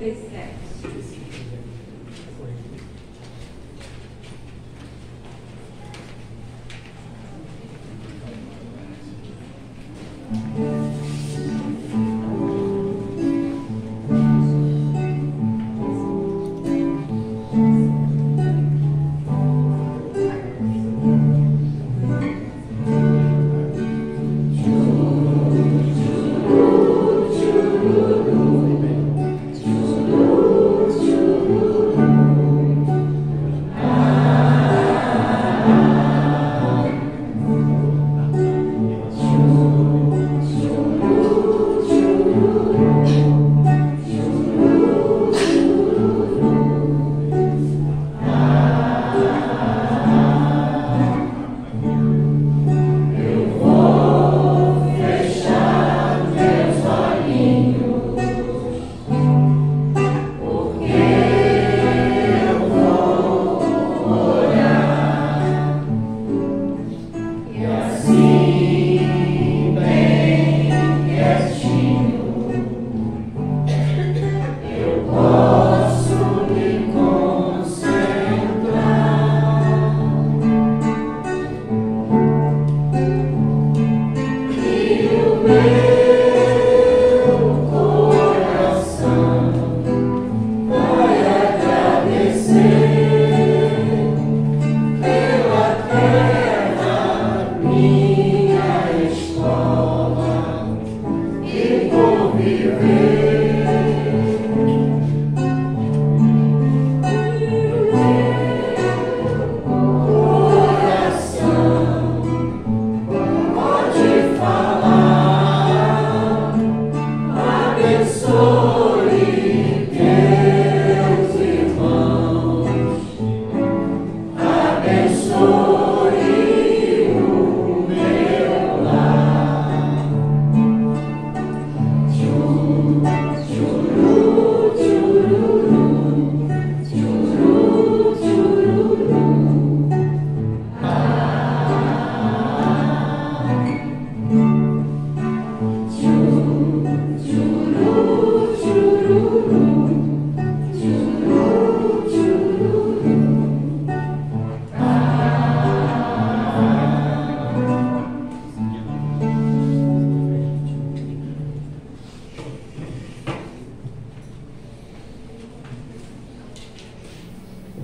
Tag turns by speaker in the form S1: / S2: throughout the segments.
S1: 37.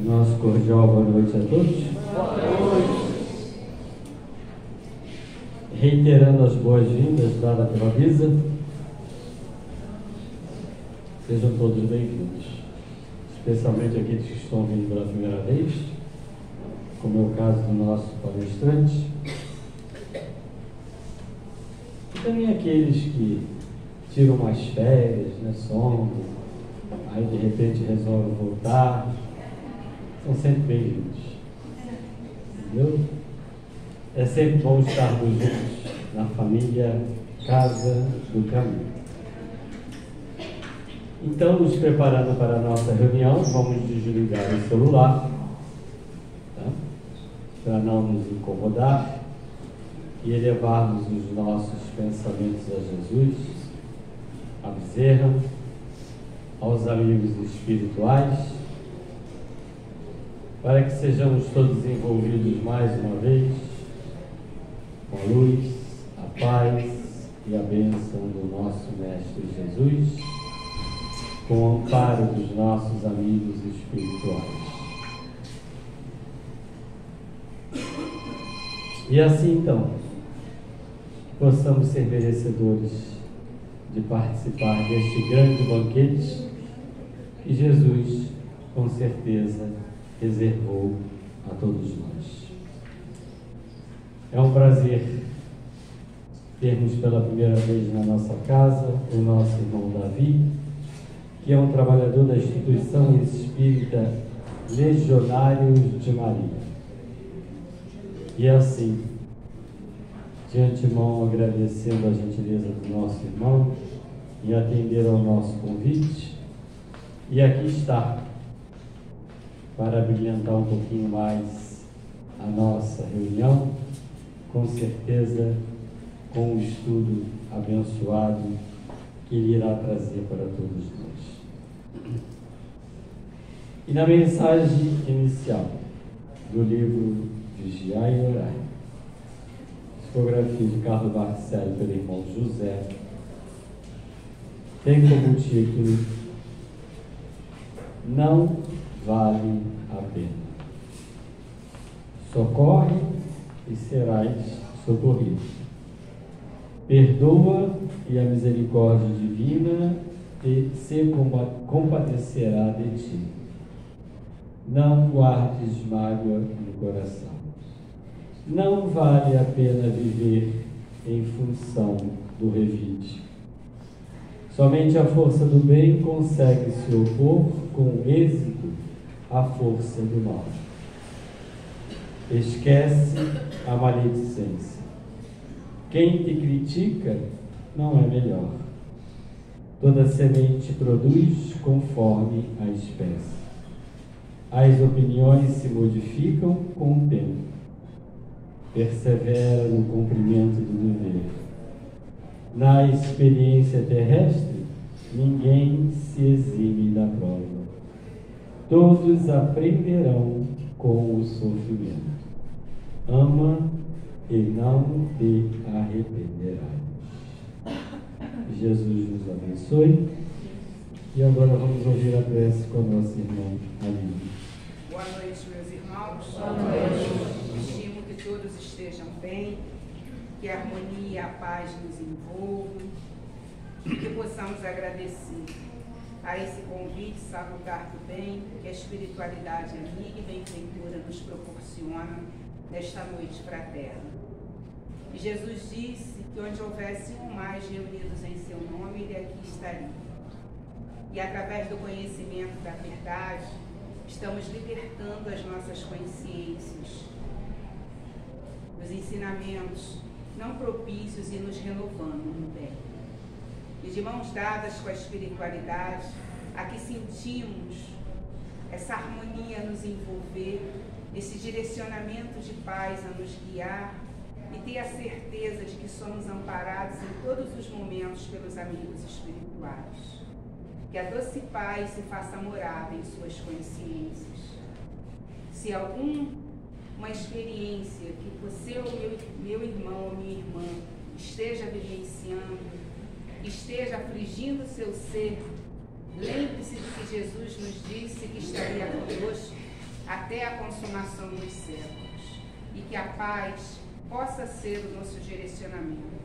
S2: Nosso cordial boa noite a todos. Reiterando as boas-vindas dadas pela Visa, sejam todos bem-vindos, especialmente aqueles que estão vindo pela primeira vez, como é o caso do nosso palestrante, e também aqueles que tiram umas férias, somem, aí de repente resolvem voltar. São sempre bem-vindos. Entendeu? É sempre bom estarmos juntos na família Casa do Caminho. Então, nos preparando para a nossa reunião, vamos desligar o celular, tá? Para não nos incomodar e elevarmos os nossos pensamentos a Jesus, a Bezerra, aos amigos espirituais, para que sejamos todos envolvidos mais uma vez com a luz, a paz e a bênção do nosso Mestre Jesus, com o amparo dos nossos amigos espirituais. E assim então, possamos ser merecedores de participar deste grande banquete que Jesus, com certeza, reservou a todos nós. É um prazer termos pela primeira vez na nossa casa o nosso irmão Davi, que é um trabalhador da instituição espírita Legionários de Maria. E assim, de antemão agradecendo a gentileza do nosso irmão em atender ao nosso convite, e aqui está, para brilhantar um pouquinho mais a nossa reunião, com certeza com um estudo abençoado que ele irá trazer para todos nós. E na mensagem inicial do livro Vigiai e Orai, psicografia de Carlos Barcello pelo irmão José, tem como título Não Vale a Pena. Socorre e serás socorrido. Perdoa e a misericórdia divina se compadecerá de ti. Não guardes mágoa no coração. Não vale a pena viver em função do revide. Somente a força do bem consegue se opor com êxito à força do mal. Esquece a maledicência. Quem te critica não é melhor. Toda semente produz conforme a espécie. As opiniões se modificam com o tempo. Persevera no cumprimento do dever. Na experiência terrestre, ninguém se exime da prova. Todos aprenderão com o sofrimento. Ama e não te arrependerás. Jesus nos abençoe. E agora vamos ouvir a prece com a nossa irmã Aline.
S1: Boa noite, meus irmãos.
S3: Boa noite.
S1: Estimo que todos estejam bem, que a harmonia e a paz nos envolvam e que possamos agradecer a esse convite salutar do bem que a espiritualidade amiga e benfeitora nos proporciona nesta noite fraterna. E Jesus disse que onde houvesse um ou mais reunidos em seu nome, ele aqui estaria. E através do conhecimento da verdade, estamos libertando as nossas consciências dos ensinamentos não propícios e nos renovando no bem. E de mãos dadas com a espiritualidade, aqui sentimos essa harmonia a nos envolver, esse direcionamento de paz a nos guiar e ter a certeza de que somos amparados em todos os momentos pelos amigos espirituais. Que a doce paz se faça morada em suas consciências. Se alguma experiência que você ou meu irmão ou minha irmã esteja vivenciando, esteja afligindo seu ser, lembre-se de que Jesus nos disse que estaria conosco até a consumação dos séculos e que a paz possa ser o nosso direcionamento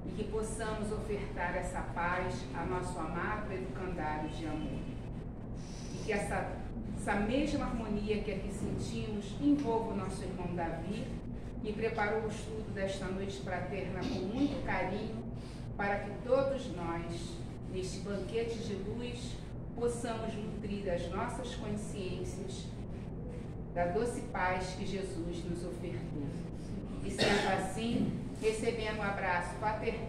S1: e que possamos ofertar essa paz a nosso amado educandário de amor. E que essa mesma harmonia que aqui sentimos envolva o nosso irmão Davi, que preparou o estudo desta noite fraterna com muito carinho, para que todos nós, neste banquete de luz, possamos nutrir as nossas consciências da doce paz que Jesus nos ofertou. E sendo assim, recebendo o abraço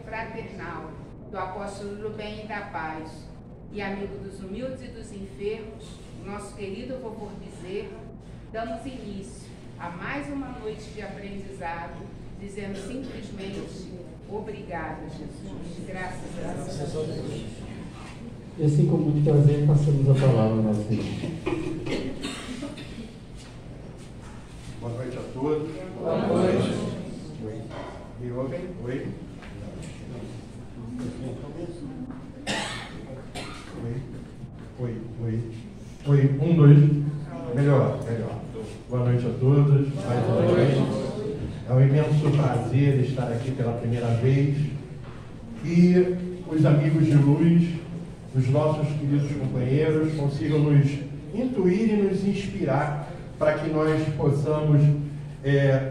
S1: fraternal do apóstolo do bem e da paz e amigo dos humildes e dos enfermos, o nosso querido vovô Bezerra, damos início a mais uma noite de aprendizado, dizendo simplesmente obrigada, Jesus. Graças a Deus.
S2: E assim, com muito prazer, passamos a palavra ao nosso irmão.
S4: Boa noite a todos.
S3: Boa noite.
S4: Oi. Me ouvem? Oi? Oi. 1, 2. Melhor. Boa noite a todos. Mais uma vez. É um imenso prazer estar aqui pela primeira vez. E os amigos de luz, os nossos queridos companheiros, consigam nos intuir e nos inspirar para que nós possamos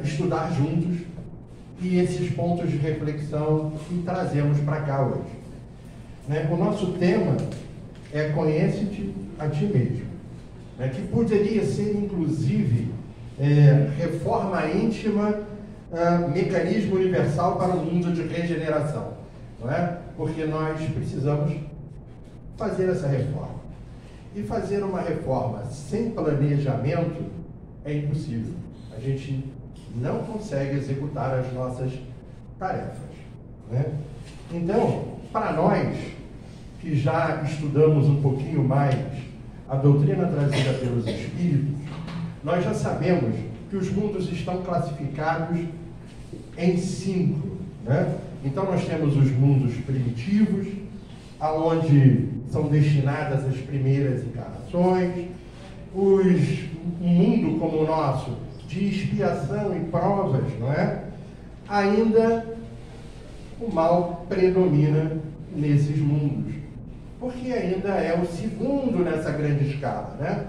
S4: estudar juntos e esses pontos de reflexão que trazemos para cá hoje. Né? O nosso tema é Conhece-te a ti mesmo, né? Que poderia ser, inclusive, reforma íntima, mecanismo universal para o mundo de regeneração, não é? Porque nós precisamos fazer essa reforma. E fazer uma reforma sem planejamento é impossível. A gente não consegue executar as nossas tarefas, né? Então, para nós que já estudamos um pouquinho mais a doutrina trazida pelos Espíritos, nós já sabemos que os mundos estão classificados em 5, né? Então nós temos os mundos primitivos, aonde são destinadas as primeiras encarnações, um mundo como o nosso, de expiação e provas, não é? Ainda o mal predomina nesses mundos, porque ainda é o segundo nessa grande escala, né?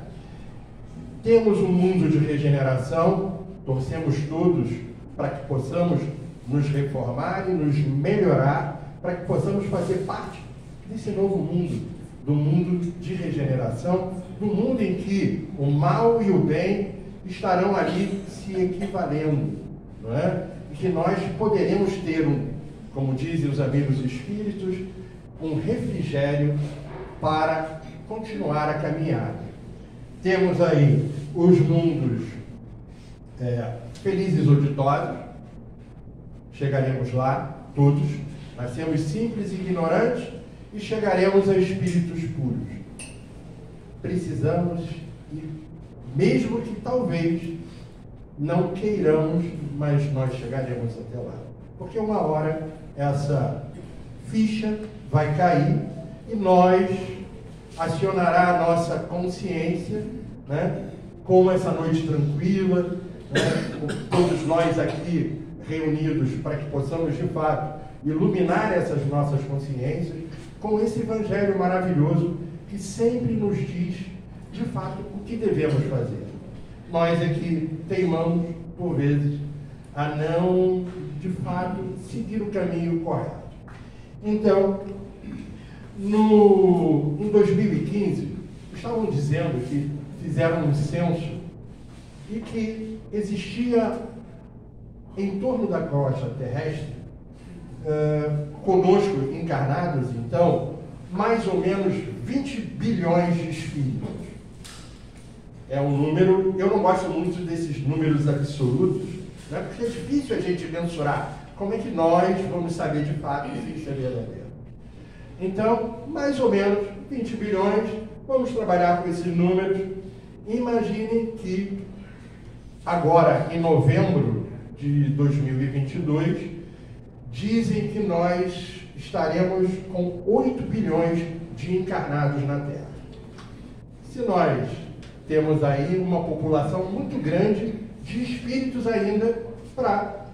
S4: Temos um mundo de regeneração, torcemos todos para que possamos nos reformar e nos melhorar, para que possamos fazer parte desse novo mundo, do mundo de regeneração, do mundo em que o mal e o bem estarão ali se equivalendo, não é? E que nós poderemos ter, como dizem os amigos espíritos, um refrigério para continuar a caminhada. Temos aí os mundos felizes ou ditosos, chegaremos lá, todos, nascemos simples e ignorantes e chegaremos a espíritos puros. Precisamos, e mesmo que talvez não queiramos, mas nós chegaremos até lá. Porque uma hora essa ficha vai cair e nós acionará a nossa consciência, né? Como essa noite tranquila, né? Todos nós aqui reunidos para que possamos de fato iluminar essas nossas consciências com esse evangelho maravilhoso que sempre nos diz de fato o que devemos fazer. Nós aqui teimamos por vezes a não de fato seguir o caminho correto. Então, em 2015, estavam dizendo que fizeram um censo e que existia em torno da crosta terrestre, conosco encarnados, então, mais ou menos 20 bilhões de espíritos. É um número, eu não gosto muito desses números absolutos, né, porque é difícil a gente mensurar. Como é que nós vamos saber de fato se isso é verdadeiro? Então, mais ou menos 20 bilhões, vamos trabalhar com esses números. Imaginem que agora, em novembro de 2022, dizem que nós estaremos com 8 bilhões de encarnados na Terra. Se nós temos aí uma população muito grande de espíritos ainda para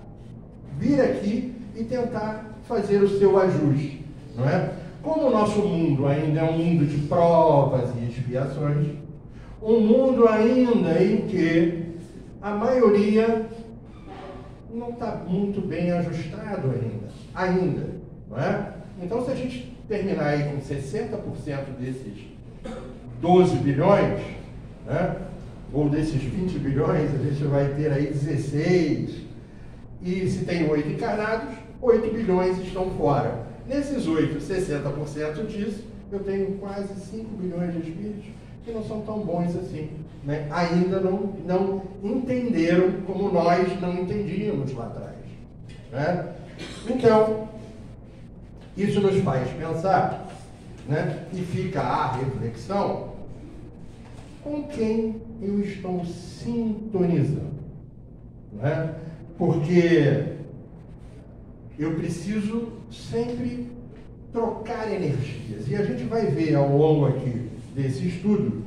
S4: vir aqui e tentar fazer o seu ajuste, não é? Como o nosso mundo ainda é um mundo de provas e expiações, um mundo ainda em que a maioria não está muito bem ajustado ainda, não é? Então, se a gente terminar aí com 60% desses 12 bilhões, né, ou desses 20 bilhões, a gente vai ter aí 16, e se tem 8 encarnados, 8 bilhões estão fora. Nesses 8, 60% disso, eu tenho quase 5 bilhões de espíritos que não são tão bons assim, né? Ainda não entenderam como nós não entendíamos lá atrás, né? Então, isso nos faz pensar, né? E fica a reflexão: com quem eu estou sintonizando, né? Porque eu preciso sempre trocar energias. E a gente vai ver ao longo aqui desse estudo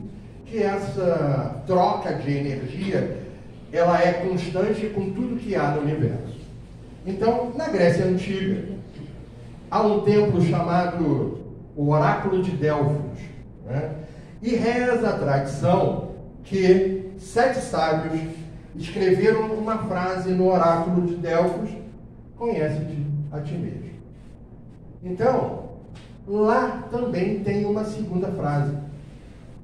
S4: que essa troca de energia, ela é constante com tudo que há no universo. Então, na Grécia Antiga, há um templo chamado o Oráculo de Delfos, né? E reza a tradição que 7 sábios escreveram uma frase no Oráculo de Delfos: conhece-te a ti mesmo. Então, lá também tem uma segunda frase,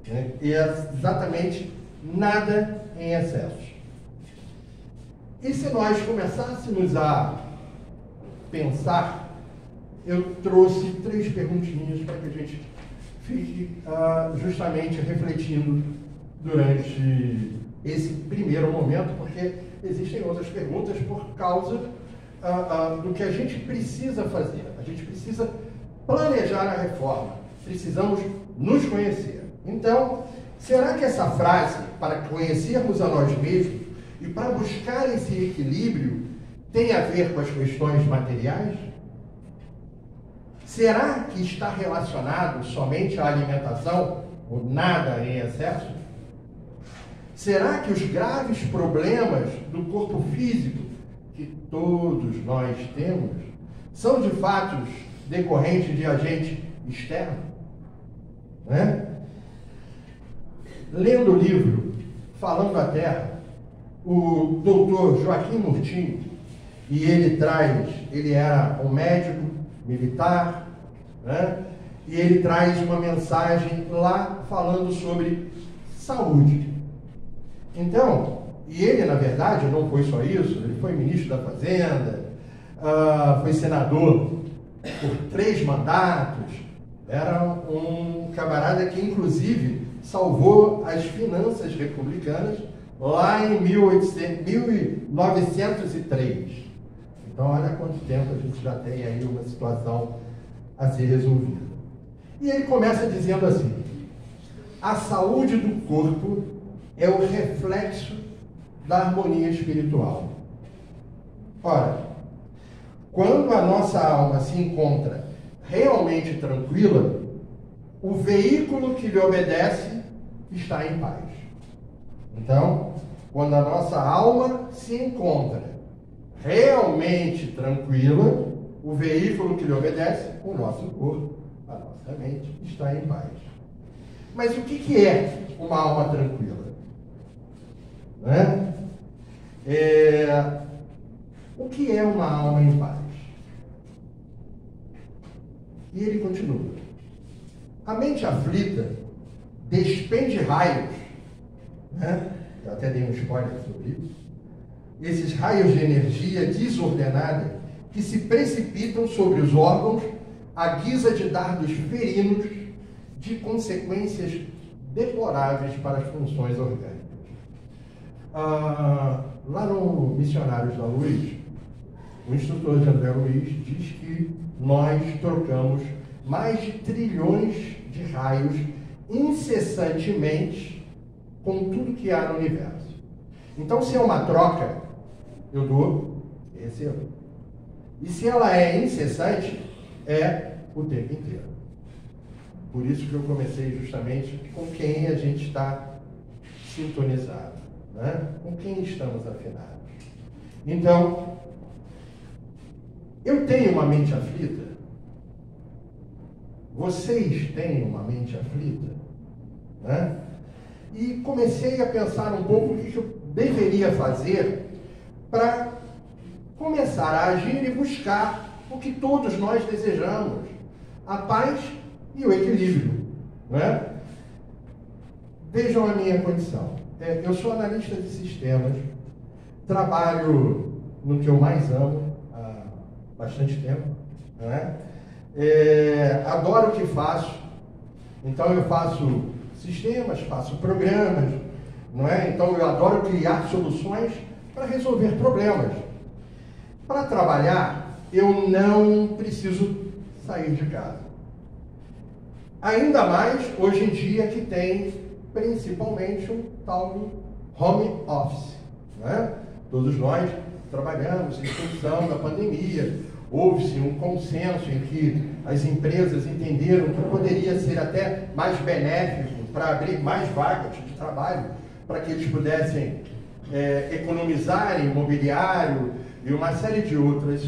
S4: né? E é exatamente nada em excesso. E se nós começássemos a pensar, eu trouxe 3 perguntinhas para que a gente fique justamente refletindo durante esse primeiro momento, porque existem outras perguntas por causa do que a gente precisa fazer. A gente precisa planejar a reforma. precisamos nos conhecer. Então, será que essa frase, para conhecermos a nós mesmos e para buscar esse equilíbrio, tem a ver com as questões materiais? Será que está relacionado somente à alimentação, ou nada em excesso? Será que os graves problemas do corpo físico que todos nós temos são de fato decorrentes de agente externo? Né? Lendo o livro Falando a Terra, o doutor Joaquim Murtinho, e ele era um médico militar, né? E ele traz uma mensagem lá falando sobre saúde. Então, e ele, na verdade, não foi só isso, ele foi ministro da Fazenda, foi senador por 3 mandatos, era um camarada que, inclusive, salvou as finanças republicanas lá em 1903. Então, olha quanto tempo a gente já tem aí uma situação a ser resolvida. E ele começa dizendo assim: a saúde do corpo é o reflexo da harmonia espiritual. Ora, quando a nossa alma se encontra realmente tranquila, o veículo que lhe obedece está em paz. Então, quando a nossa alma se encontra realmente tranquila, o veículo que lhe obedece, o nosso corpo, a nossa mente, está em paz. Mas o que é uma alma tranquila? Né? O que é uma alma em paz? E ele continua: a mente aflita despende raios, né? Eu até dei um spoiler sobre isso. Esses raios de energia desordenada que se precipitam sobre os órgãos à guisa de dardos ferinos de consequências deploráveis para as funções orgânicas. Lá no Missionários da Luz, o instrutor de André Luiz diz que nós trocamos mais de trilhões de raios incessantemente com tudo que há no universo. Então, se é uma troca, eu dou, recebo. E se ela é incessante, é o tempo inteiro. Por isso que eu comecei justamente com quem a gente está sintonizado, né? Com quem estamos afinados. Então, eu tenho uma mente aflita? Vocês têm uma mente aflita? Né? E comecei a pensar um pouco o que eu deveria fazer para começar a agir e buscar o que todos nós desejamos: a paz e o equilíbrio. Né? Vejam a minha condição. Eu sou analista de sistemas, trabalho no que eu mais amo há bastante tempo. Né? Adoro o que faço. Então eu faço sistemas, faço programas, não é? Então eu adoro criar soluções para resolver problemas. Para trabalhar, eu não preciso sair de casa. Ainda mais hoje em dia que tem principalmente um tal do home office. Né? Todos nós trabalhamos em função da pandemia. Houve-se um consenso em que as empresas entenderam que poderia ser até mais benéfico para abrir mais vagas de trabalho, para que eles pudessem economizar em imobiliário e uma série de outras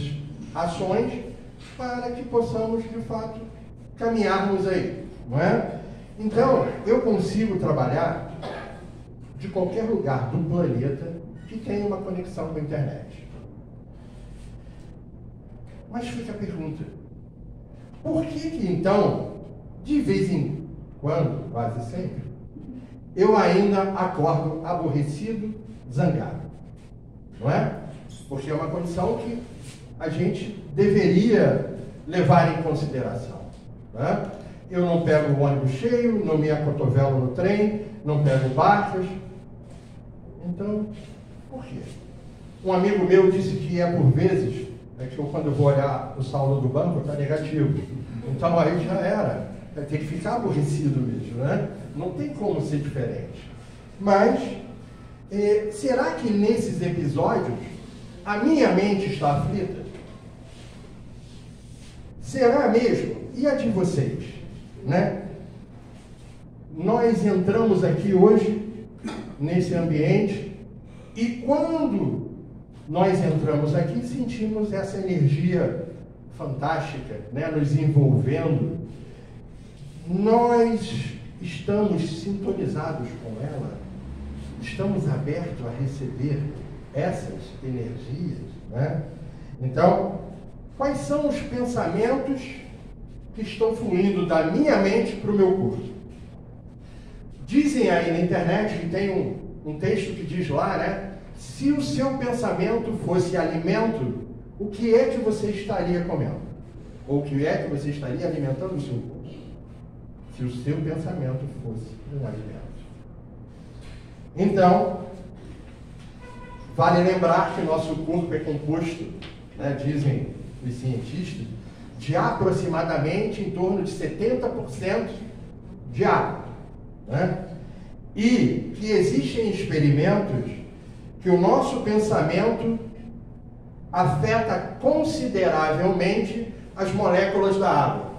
S4: ações para que possamos, de fato, caminharmos aí, não é? Então, eu consigo trabalhar de qualquer lugar do planeta que tenha uma conexão com a internet. Mas fica a pergunta: por que então, de vez em quando, quase sempre, eu ainda acordo aborrecido, zangado? Não é? Porque é uma condição que a gente deveria levar em consideração. Né? Eu não pego o ônibus cheio, não me acotovelo no trem, não pego barcas. Então, por quê? Um amigo meu disse que por vezes, que eu, quando eu vou olhar o saldo do banco, está negativo. Então aí já era. Tem que ficar aborrecido mesmo, né? Não tem como ser diferente. Mas, será que nesses episódios a minha mente está aflita? Será mesmo? E a de vocês? Né? Nós entramos aqui hoje, nesse ambiente, e quando nós entramos aqui, sentimos essa energia fantástica, né, nos envolvendo. Nós estamos sintonizados com ela, estamos abertos a receber essas energias, né? Então, quais são os pensamentos que estão fluindo da minha mente para o meu corpo? Dizem aí na internet, que tem um texto que diz lá, né? Se o seu pensamento fosse alimento, o que é que você estaria comendo? Ou o que é que você estaria alimentando o seu corpo? Se o seu pensamento fosse um alimento. Então, vale lembrar que nosso corpo é composto, né, dizem os cientistas, de aproximadamente em torno de 70% de água. Né? E que existem experimentos que o nosso pensamento afeta consideravelmente as moléculas da água.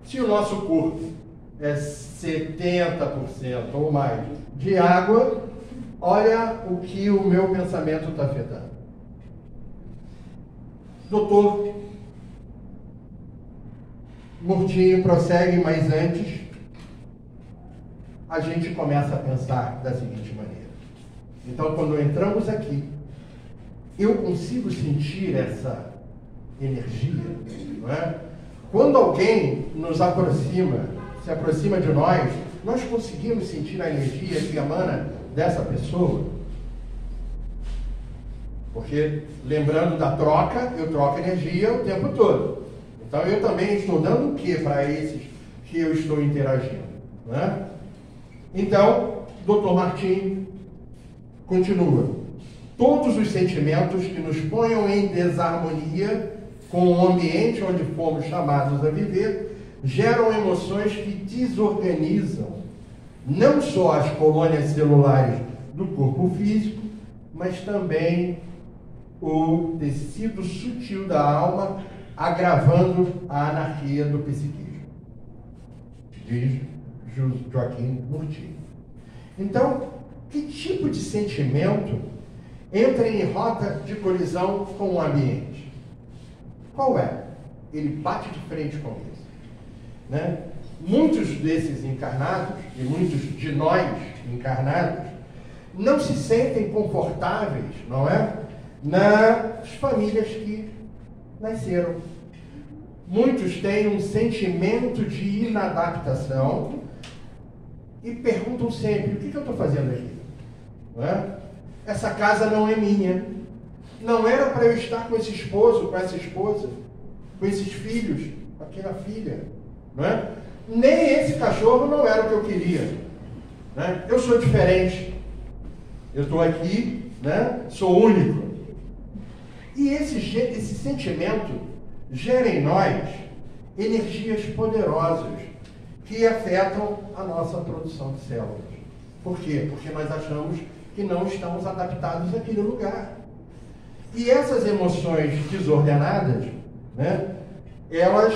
S4: Se o nosso corpo é 70% ou mais de água, olha o que o meu pensamento está afetando. Doutor Murtinho prossegue, mas antes a gente começa a pensar da seguinte maneira. Então, quando entramos aqui, eu consigo sentir essa energia, não é? Quando alguém nos aproxima, se aproxima de nós, nós conseguimos sentir a energia que emana dessa pessoa. Porque, lembrando da troca, eu troco energia o tempo todo. Então, eu também estou dando o que para esses que eu estou interagindo, né? Então, Dr. Martim continua. Todos os sentimentos que nos ponham em desarmonia com o ambiente onde fomos chamados a viver geram emoções que desorganizam não só as colônias celulares do corpo físico, mas também o tecido sutil da alma, agravando a anarquia do psiquismo, diz Joaquim Murtinho. Então, que tipo de sentimento entra em rota de colisão com o ambiente? Qual é? Ele bate de frente com isso, né? Muitos desses encarnados, e muitos de nós encarnados, não se sentem confortáveis, não é? Nas famílias que nasceram. Muitos têm um sentimento de inadaptação e perguntam sempre, o que eu estou fazendo aqui? Não é? Essa casa não é minha. Não era para eu estar com esse esposo, com essa esposa, com esses filhos, com aquela filha. Não é? Nem esse cachorro não era o que eu queria. Né? Eu sou diferente. Eu estou aqui, né? Sou único. E esse sentimento gera em nós energias poderosas que afetam a nossa produção de células. Por quê? Porque nós achamos que não estamos adaptados àquele lugar. E essas emoções desordenadas, né, elas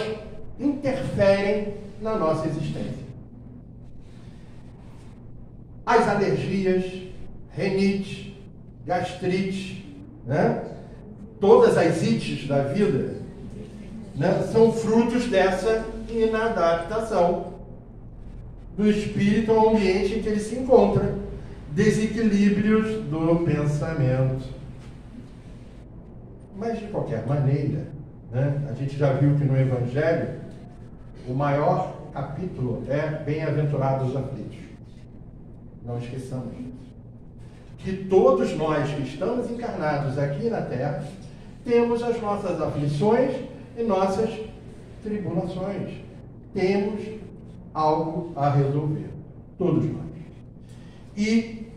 S4: interferem na nossa existência. As alergias, rinite, gastrite, né, todas as ites da vida, né, são frutos dessa inadaptação do espírito ao ambiente em que ele se encontra, desequilíbrios do pensamento. Mas, de qualquer maneira, né, a gente já viu que no Evangelho o maior capítulo é Bem-aventurados os aflitos. Não esqueçamos disso. Que todos nós que estamos encarnados aqui na Terra temos as nossas aflições e nossas tribulações. Temos algo a resolver. Todos nós. E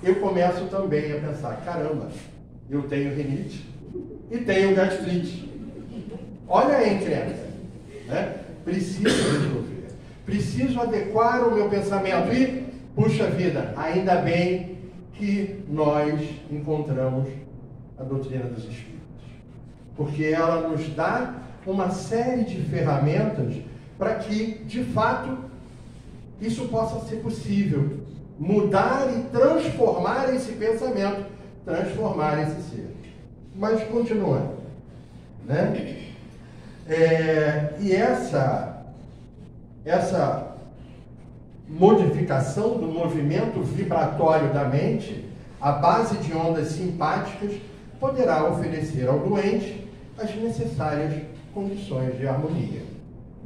S4: eu começo também a pensar, caramba, eu tenho rinite e tenho gastrite. Olha a encrenca, né? preciso resolver, preciso adequar o meu pensamento e, puxa vida, ainda bem que nós encontramos a doutrina dos Espíritos, porque ela nos dá uma série de ferramentas para que, de fato, isso possa ser possível, mudar e transformar esse pensamento, transformar esse ser. Mas continuando, né? E essa modificação do movimento vibratório da mente, à base de ondas simpáticas, poderá oferecer ao doente as necessárias condições de harmonia,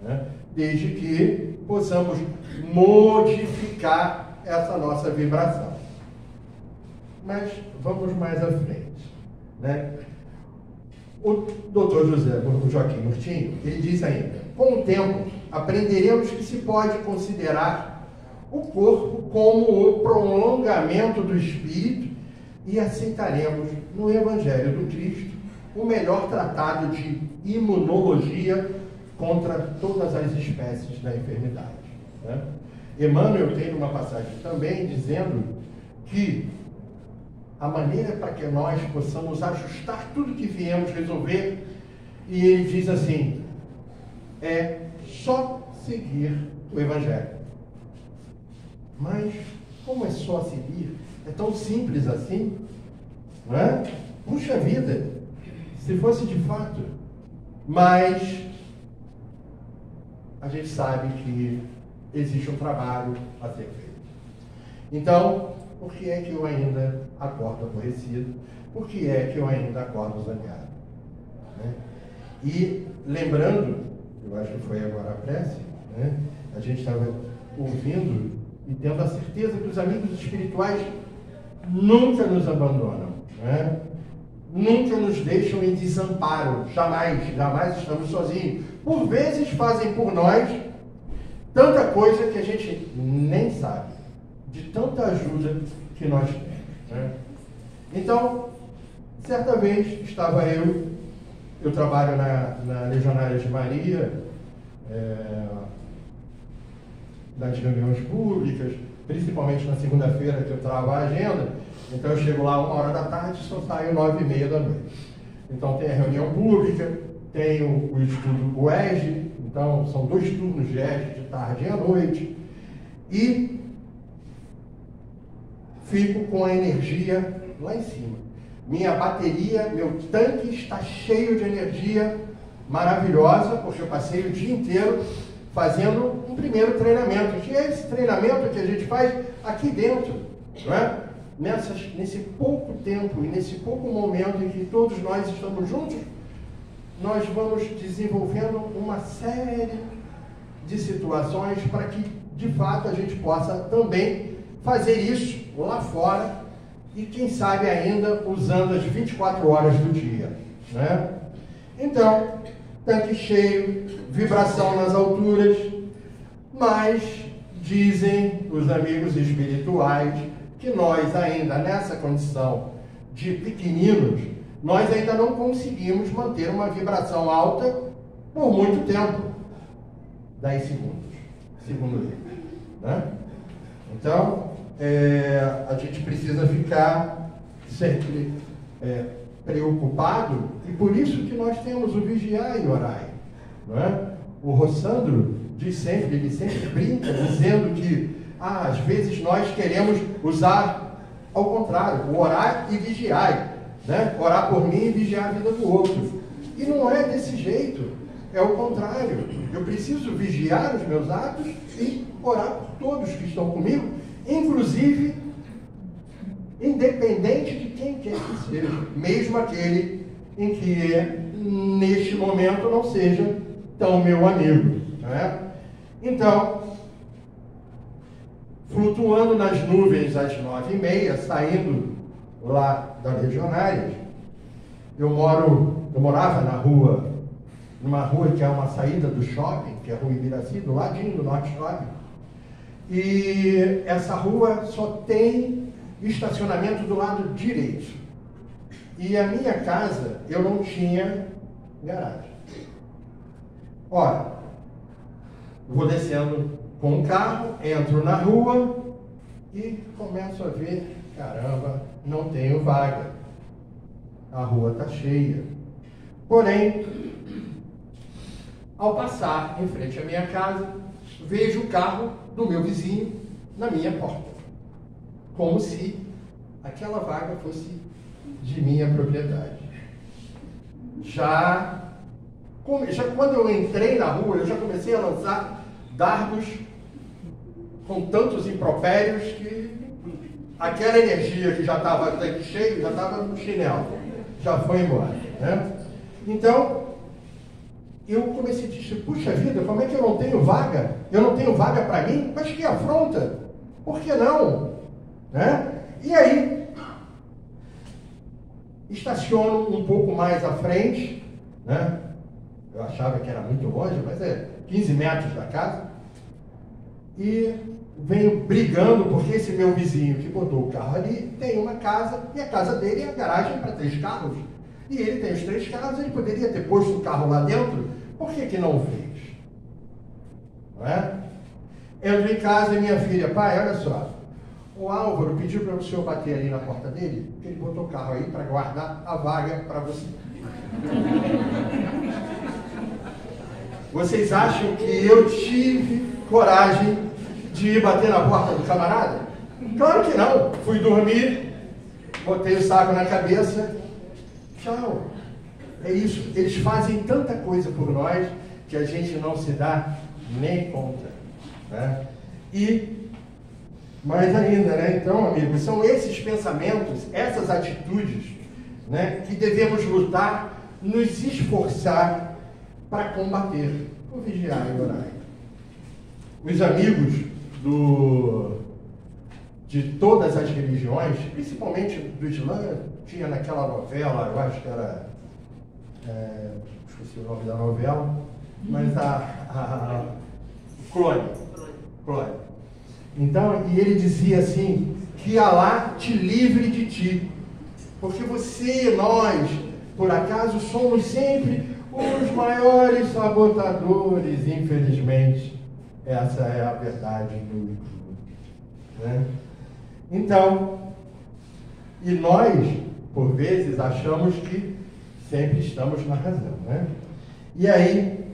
S4: né? Desde que possamos modificar essa nossa vibração. Mas vamos mais à frente, né? O Dr. Joaquim Murtinho, ele diz ainda: com o tempo, aprenderemos que se pode considerar o corpo como o prolongamento do espírito e aceitaremos no Evangelho do Cristo o melhor tratado de imunologia contra todas as espécies da enfermidade, né? Emmanuel tem uma passagem também dizendo que a maneira para que nós possamos ajustar tudo que viemos resolver, e ele diz assim, é só seguir o Evangelho. Mas como é só seguir? É tão simples assim? Não é? Puxa vida, se fosse de fato. Mas a gente sabe que existe um trabalho a ser feito. Então, por que é que eu ainda acordo aborrecido? Por que é que eu ainda acordo zangado? Né? E lembrando, eu acho que foi agora a prece, né? A gente estava ouvindo e tendo a certeza que os amigos espirituais nunca nos abandonam, né? Nunca nos deixam em desamparo, jamais estamos sozinhos. Por vezes fazem por nós tanta coisa que a gente nem sabe, de tanta ajuda que nós temos, né? Então, certa vez estava eu trabalho na Legionária de Maria, nas reuniões públicas, principalmente na segunda-feira que eu travo a agenda. Então eu chego lá 13h e só saio 21h30. Então tem a reunião pública, tem o estudo UERJ, então são 2 turnos de ERJ, de tarde e à noite, e fico com a energia lá em cima. Minha bateria, meu tanque está cheio de energia maravilhosa, porque eu passei o dia inteiro fazendo um primeiro treinamento, que é esse treinamento que a gente faz aqui dentro, não é? Nesse pouco tempo e nesse pouco momento em que todos nós estamos juntos, nós vamos desenvolvendo uma série de situações para que, de fato, a gente possa também fazer isso lá fora e, quem sabe, ainda usando as 24 horas do dia, né? Então, tanque cheio, vibração nas alturas, mas dizem os amigos espirituais que nós ainda, nessa condição de pequeninos, nós ainda não conseguimos manter uma vibração alta por muito tempo. 10 segundos, segundo ele, né? Então, a gente precisa ficar sempre preocupado, e por isso que nós temos o vigiar e orar, não é? O Rossandro diz sempre, ele sempre brinca, dizendo que às vezes nós queremos usar ao contrário, o orar e vigiar, né? Orar por mim e vigiar a vida do outro. E não é desse jeito, é o contrário. Eu preciso vigiar os meus atos e orar por todos que estão comigo, inclusive independente de quem quer que seja, mesmo aquele em que neste momento não seja tão meu amigo, né? Então, flutuando nas nuvens às 9h30, saindo lá da Legionária, eu morava numa rua que é uma saída do shopping, que é a Rua Ibiraci, do ladinho do Norte Shopping, e essa rua só tem estacionamento do lado direito. E a minha casa, eu não tinha garagem. Ora, vou descendo com o carro, entro na rua e começo a ver, caramba, não tenho vaga. A rua está cheia. Porém, ao passar em frente à minha casa, vejo o carro do meu vizinho na minha porta. Como se aquela vaga fosse de minha propriedade. Já quando eu entrei na rua, eu já comecei a lançar dardos com tantos impropérios que aquela energia que já estava tanque cheio, já estava no chinelo, já foi embora, né? Então, eu comecei a dizer, puxa vida, como é que eu não tenho vaga? Eu não tenho vaga para mim? Mas que afronta! Por que não? Né? E aí, estaciono um pouco mais à frente, né? Eu achava que era muito longe, mas é 15 metros da casa. E venho brigando, porque esse meu vizinho que botou o carro ali tem uma casa, e a casa dele é a garagem para 3 carros. E ele tem os 3 carros, ele poderia ter posto o carro lá dentro, por que não o fez? Não é? Entro em casa e minha filha, pai, olha só, o Álvaro pediu para o senhor bater ali na porta dele, porque ele botou o carro aí para guardar a vaga para você. Vocês acham que eu tive coragem de ir bater na porta do camarada? Claro que não. Fui dormir, botei o saco na cabeça, tchau. É isso. Eles fazem tanta coisa por nós que a gente não se dá nem conta, né? E mais ainda, né? Então, amigos, são esses pensamentos, essas atitudes, né, que devemos lutar, nos esforçar para combater o vigiar e orar. Os amigos de todas as religiões, principalmente do Islã, tinha naquela novela, eu acho que era, esqueci o nome da novela, mas Clone. Então, e ele dizia assim, que Alá te livre de ti, porque você e nós, por acaso, somos sempre os maiores sabotadores, infelizmente. Essa é a verdade do né? Então, e nós, por vezes, achamos que sempre estamos na razão, né? E aí,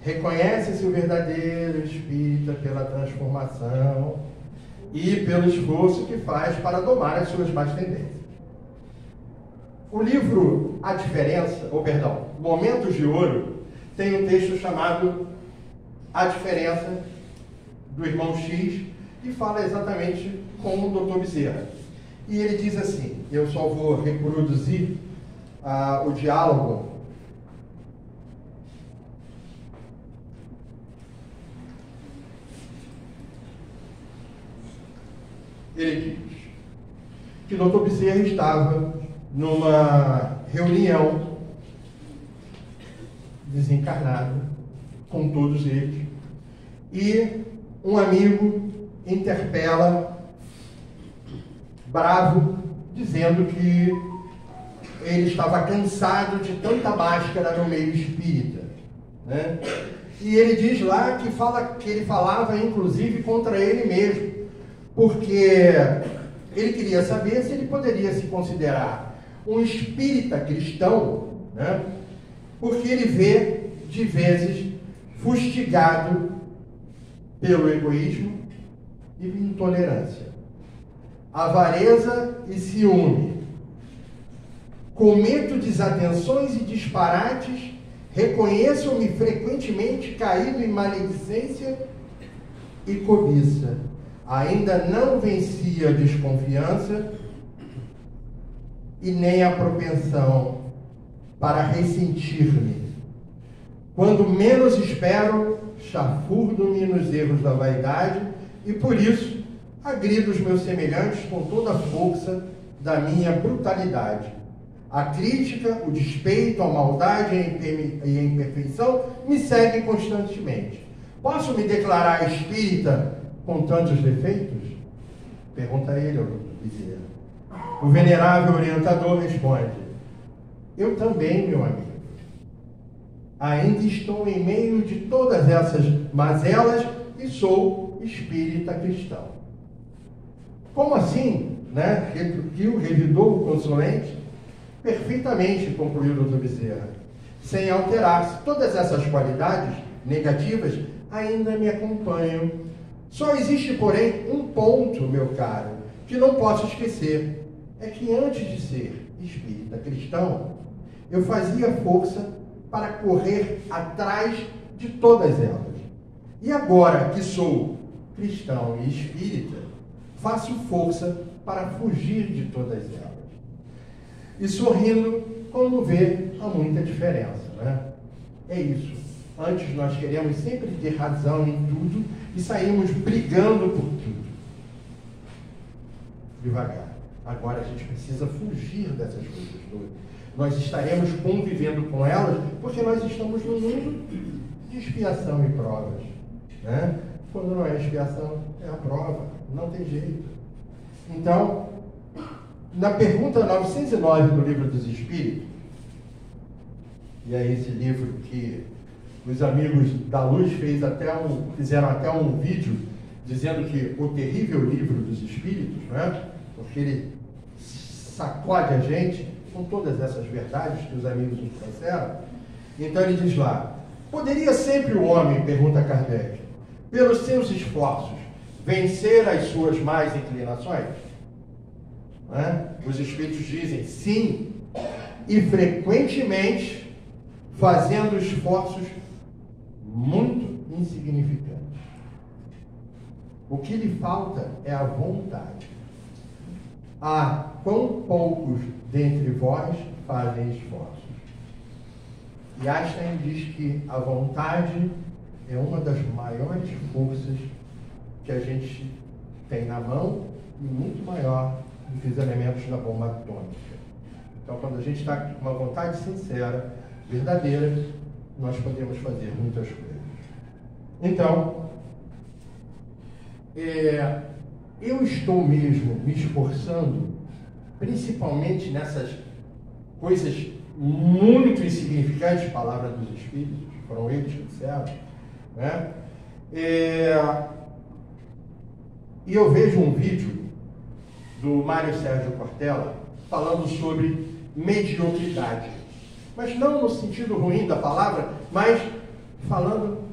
S4: reconhece-se o verdadeiro espírita pela transformação e pelo esforço que faz para domar as suas más tendências. O livro A Diferença, Momentos de Ouro, tem um texto chamado A Diferença, do irmão X, e fala exatamente como o Dr. Bezerra. E ele diz assim, eu só vou reproduzir o diálogo. Ele diz que o Dr. Bezerra estava numa reunião desencarnado com todos eles e um amigo interpela bravo, dizendo que ele estava cansado de tanta máscara no meio espírita, né? E ele diz lá que ele falava inclusive contra ele mesmo, porque ele queria saber se ele poderia se considerar um espírita cristão, né? Porque ele vê, de vezes, fustigado pelo egoísmo e intolerância, avareza e ciúme. Cometo desatenções e disparates, reconheço-me frequentemente caído em maledicência e cobiça. Ainda não venci a desconfiança e nem a propensão para ressentir-me. Quando menos espero, chafurdo-me nos erros da vaidade e, por isso, agrido os meus semelhantes com toda a força da minha brutalidade. A crítica, o despeito, a maldade e a imperfeição me seguem constantemente. Posso me declarar espírita com tantos defeitos? Pergunta ele ao Bezerra. O venerável orientador responde: eu também, meu amigo. ainda estou em meio de todas essas mazelas e sou espírita cristão. Como assim? Né? Revidou o consulente. Perfeitamente, concluiu o Dr. Bezerra, sem alterar-se. Todas essas qualidades negativas ainda me acompanham. Só existe, porém, um ponto, meu caro, que não posso esquecer. É que antes de ser espírita cristão, eu fazia força para correr atrás de todas elas. E agora que sou cristão e espírita, faço força para fugir de todas elas. E sorrindo, quando vê, há muita diferença, né? É isso. Antes nós queremos sempre ter razão em tudo e saímos brigando por tudo. Devagar. Agora a gente precisa fugir dessas coisas todas. Nós estaremos convivendo com elas porque nós estamos num mundo de expiação e provas, né? Quando não é expiação, é a prova. Não tem jeito. Então, na pergunta 909 do Livro dos Espíritos, e é esse livro que os amigos da Luz fizeram até um vídeo dizendo que o terrível livro dos Espíritos, né? Porque ele sacode a gente com todas essas verdades que os amigos nos trouxeram. Então ele diz lá: poderia sempre o homem, pergunta Kardec, pelos seus esforços, vencer as suas más inclinações? Né? Os Espíritos dizem sim, e frequentemente fazendo esforços muito insignificantes. O que lhe falta é a vontade. Quão poucos dentre vós fazem esforços. E Einstein diz que a vontade é uma das maiores forças que a gente tem na mão e muito maior do que os elementos da bomba atômica. Então, quando a gente está com uma vontade sincera, verdadeira, nós podemos fazer muitas coisas. Então, eu estou mesmo me esforçando, principalmente nessas coisas muito insignificantes, palavra dos Espíritos, foram eles que disseram, né? E eu vejo um vídeo do Mário Sérgio Cortella falando sobre mediocridade, mas não no sentido ruim da palavra, mas falando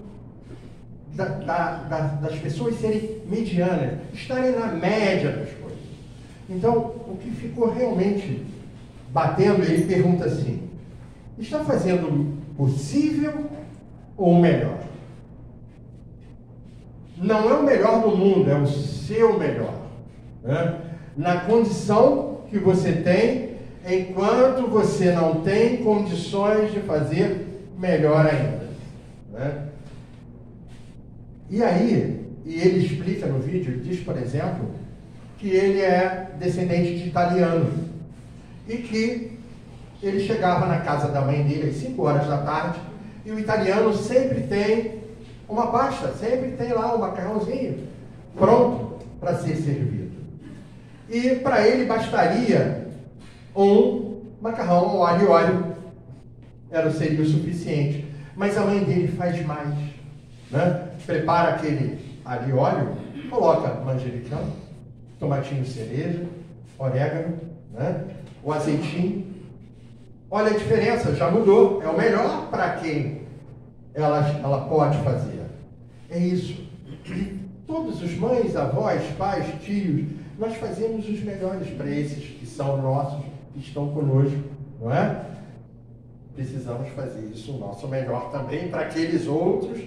S4: das pessoas serem medianas, estarem na média das coisas. Então, o que ficou realmente batendo, ele pergunta assim: está fazendo o possível ou o melhor? Não é o melhor do mundo, é o seu melhor, né? Na condição que você tem, enquanto você não tem condições de fazer melhor ainda, né? E aí, e ele explica no vídeo, ele diz, por exemplo, que ele é descendente de italiano e que ele chegava na casa da mãe dele às 5 horas da tarde e o italiano sempre tem uma pasta, sempre tem lá um macarrãozinho pronto para ser servido. E para ele bastaria um macarrão ao alho e óleo, seria o suficiente. Mas a mãe dele faz mais, né? Prepara aquele alho e óleo, coloca manjericão, tomatinho cereja, orégano, né? O azeitinho. Olha a diferença, já mudou. É o melhor para quem ela pode fazer. É isso. E todos os mães, avós, pais, tios, nós fazemos os melhores para esses que são nossos, que estão conosco, não é? Precisamos fazer isso o nosso melhor também para aqueles outros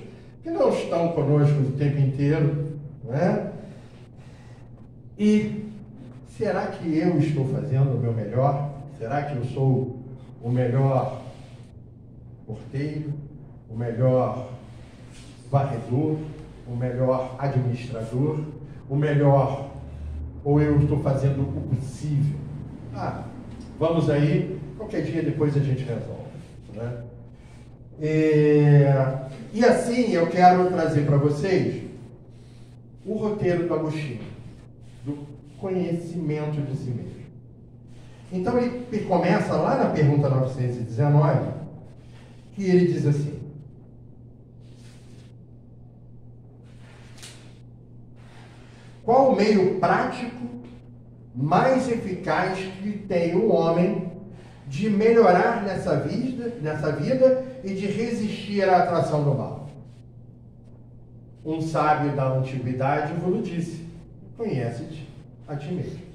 S4: que não estão conosco o tempo inteiro, não é? E será que eu estou fazendo o meu melhor? Será que eu sou o melhor porteiro, o melhor varredor, o melhor administrador, o melhor, ou eu estou fazendo o possível? Vamos aí, qualquer dia depois a gente resolve, né? E assim eu quero trazer para vocês o roteiro do Agostinho, do conhecimento de si mesmo. Então ele começa lá na pergunta 919, que ele diz assim: qual o meio prático mais eficaz que tem o homem de melhorar nessa vida e de resistir à atração do mal? Um sábio da antiguidade vos disse: conhece-te a ti mesmo.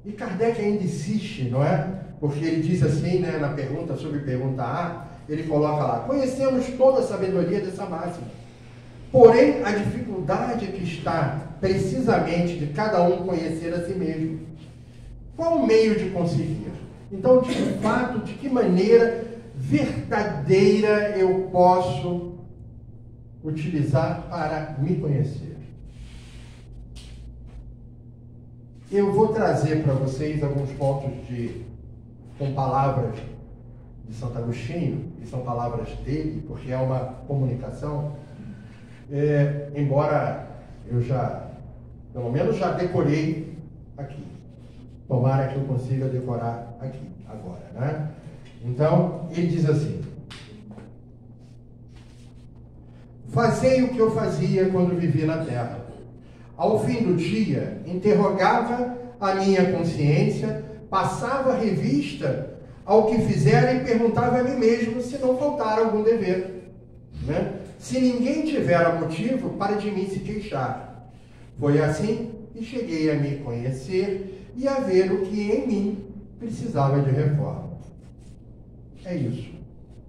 S4: E Kardec ainda insiste, não é? Porque ele diz assim, né, na pergunta, sobre pergunta A, ele coloca lá: conhecemos toda a sabedoria dessa máxima. Porém, a dificuldade que está precisamente de cada um conhecer a si mesmo. Qual o meio de conseguir? Então, de fato, de que maneira verdadeira eu posso utilizar para me conhecer? Eu vou trazer para vocês alguns pontos com palavras de Santo Agostinho, que são palavras dele, porque é uma comunicação, embora eu pelo menos já decorei aqui. Tomara que eu consiga decorar aqui, agora, né? Então, ele diz assim: fazei o que eu fazia quando vivi na terra. Ao fim do dia, interrogava a minha consciência, passava revista ao que fizera e perguntava a mim mesmo se não faltara algum dever, né? Se ninguém tivera motivo para de mim se queixar. Foi assim que cheguei a me conhecer e a ver o que em mim precisava de reforma. É isso.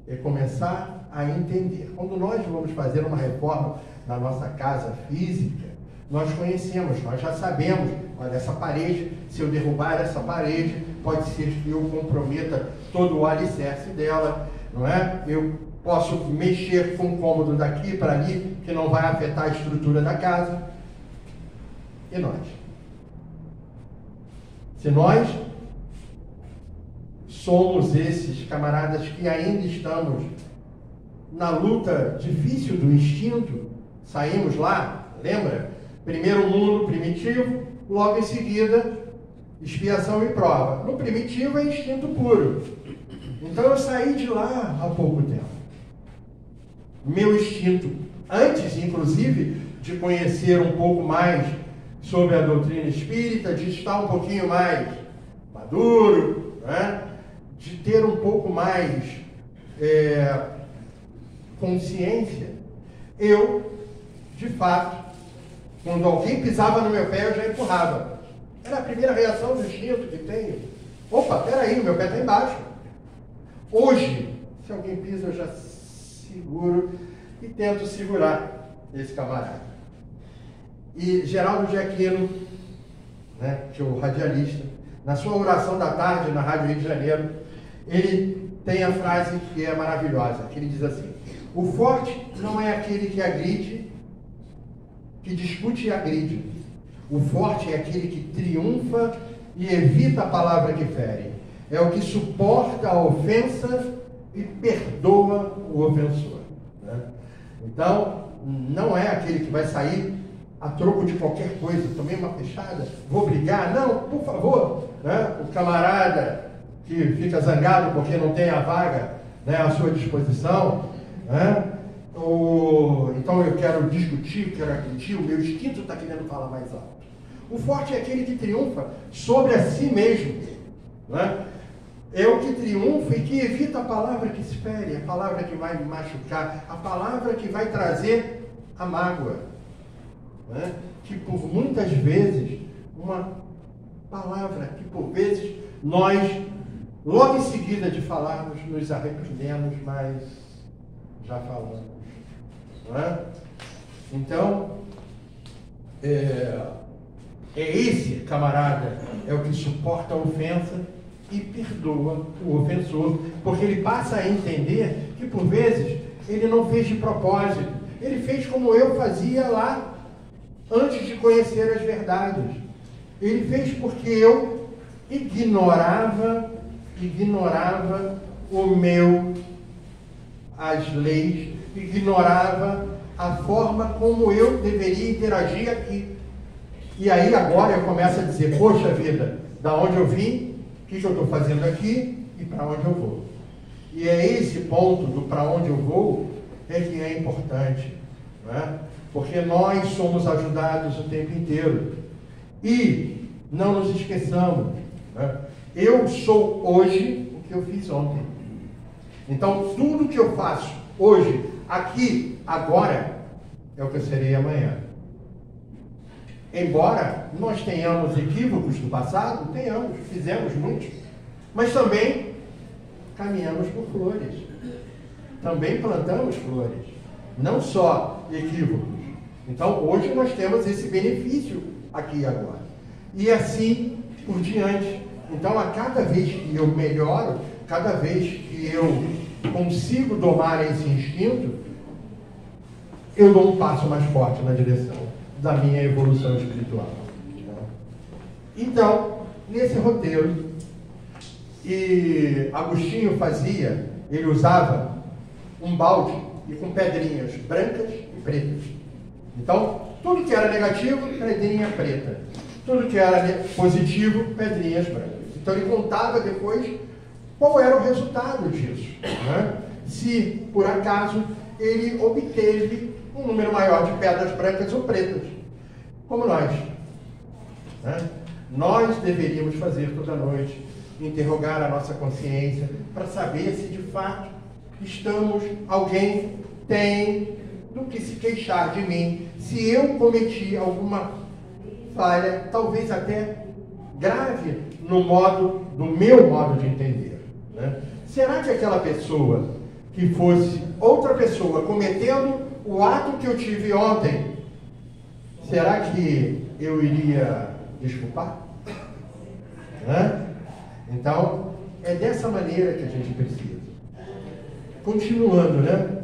S4: É começar a entender. Quando nós vamos fazer uma reforma na nossa casa física, nós conhecemos, nós já sabemos: olha, essa parede, se eu derrubar essa parede, pode ser que eu comprometa todo o alicerce dela, não é? Eu posso mexer com um cômodo daqui para ali, que não vai afetar a estrutura da casa. E nós? Se nós somos esses camaradas que ainda estamos na luta difícil do instinto, saímos lá, lembra? Primeiro mundo primitivo, logo em seguida expiação e prova. No primitivo é instinto puro. Então eu saí de lá há pouco tempo. Meu instinto, antes inclusive de conhecer um pouco mais sobre a doutrina espírita, de estar um pouquinho mais maduro, né? De ter um pouco mais consciência, eu, de fato, quando alguém pisava no meu pé, eu já empurrava. Era a primeira reação do instinto que tenho. Opa, peraí, o meu pé está embaixo. Hoje, se alguém pisa, eu já seguro e tento segurar esse camarada. E Geraldo de Aquino, né, que é o radialista, na sua oração da tarde na Rádio Rio de Janeiro, ele tem a frase que é maravilhosa, que ele diz assim: o forte não é aquele que agride, que discute e agride. O forte é aquele que triunfa e evita a palavra que fere. É o que suporta a ofensa e perdoa o ofensor, né? Então, não é aquele que vai sair a troco de qualquer coisa. Tomei uma fechada, vou brigar. Não, por favor, né? O camarada que fica zangado porque não tem a vaga, né, à sua disposição, né? Então eu quero discutir, eu quero agredir, o meu instinto está querendo falar mais alto. O forte é aquele que triunfa sobre a si mesmo, né? É o que triunfa e que evita a palavra que se fere, a palavra que vai machucar, a palavra que vai trazer a mágoa, né? Que por muitas vezes, uma palavra que por vezes nós, logo em seguida de falarmos, nos arrependemos, mas já falamos, não é? Então, esse camarada é o que suporta a ofensa e perdoa o ofensor, porque ele passa a entender que por vezes ele não fez de propósito, ele fez como eu fazia lá antes de conhecer as verdades. Ele fez porque eu ignorava as leis, ignorava a forma como eu deveria interagir aqui. E aí agora eu começo a dizer: poxa vida, da onde eu vim, o que eu estou fazendo aqui e para onde eu vou. E é esse ponto do para onde eu vou é que é importante, né? Porque nós somos ajudados o tempo inteiro. E não nos esqueçamos, né? Eu sou hoje o que eu fiz ontem. Então, tudo que eu faço hoje, aqui, agora, é o que eu serei amanhã. Embora nós tenhamos equívocos do passado, fizemos muitos, mas também caminhamos por flores. Também plantamos flores, não só equívocos. Então, hoje nós temos esse benefício aqui e agora. E assim por diante. Então, a cada vez que eu melhoro, cada vez que eu consigo domar esse instinto, eu dou um passo mais forte na direção da minha evolução espiritual. Então, nesse roteiro, e Agostinho fazia, ele usava um balde e com pedrinhas brancas e pretas. Então, tudo que era negativo, pedrinha preta. Tudo que era positivo, pedrinhas brancas. Então, ele contava depois qual era o resultado disso, né? Se, por acaso, ele obteve um número maior de pedras brancas ou pretas, como nós, né? Nós deveríamos fazer toda noite, interrogar a nossa consciência para saber se de fato alguém tem do que se queixar de mim, se eu cometi alguma falha, talvez até grave no meu modo de entender, né? Será que aquela pessoa que fosse outra pessoa cometendo o ato que eu tive ontem, será que eu iria desculpar? Né? Então, é dessa maneira que a gente precisa. Continuando, né?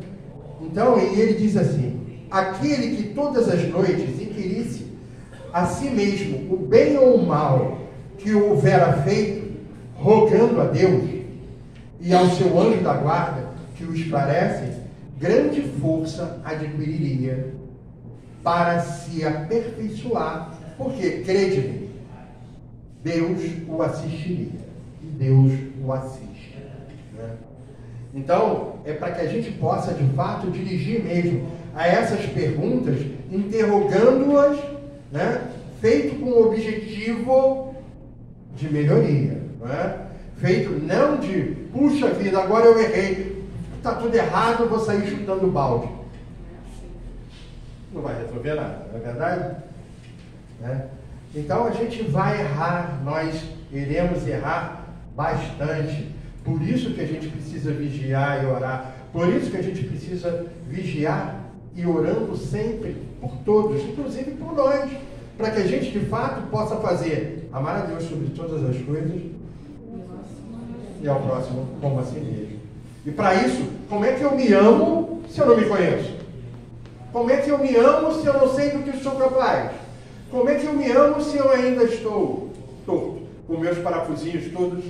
S4: Então, ele diz assim: aquele que todas as noites inquirisse a si mesmo o bem ou o mal que houvera feito, rogando a Deus e ao seu anjo da guarda que o esclarece, grande força adquiriria para se aperfeiçoar, porque, crede-me, Deus o assistiria. E Deus o assiste, né? Então, é para que a gente possa, de fato, dirigir mesmo a essas perguntas, interrogando-as, né? Feito com o objetivo de melhoria, não é? Feito não de, puxa vida, agora eu errei, está tudo errado, eu vou sair chutando balde. Não vai resolver nada, não é verdade? Né? Então a gente vai errar, nós iremos errar bastante. Por isso que a gente precisa vigiar e orar. Por isso que a gente precisa vigiar e orando sempre por todos, inclusive por nós, para que a gente de fato possa fazer amar a Deus sobre todas as coisas e ao próximo como a si mesmo. E para isso, como é que eu me amo se eu não me conheço? Como é que eu me amo se eu não sei do que sou capaz? Como é que eu me amo se eu ainda estou torto, com meus parafusinhos todos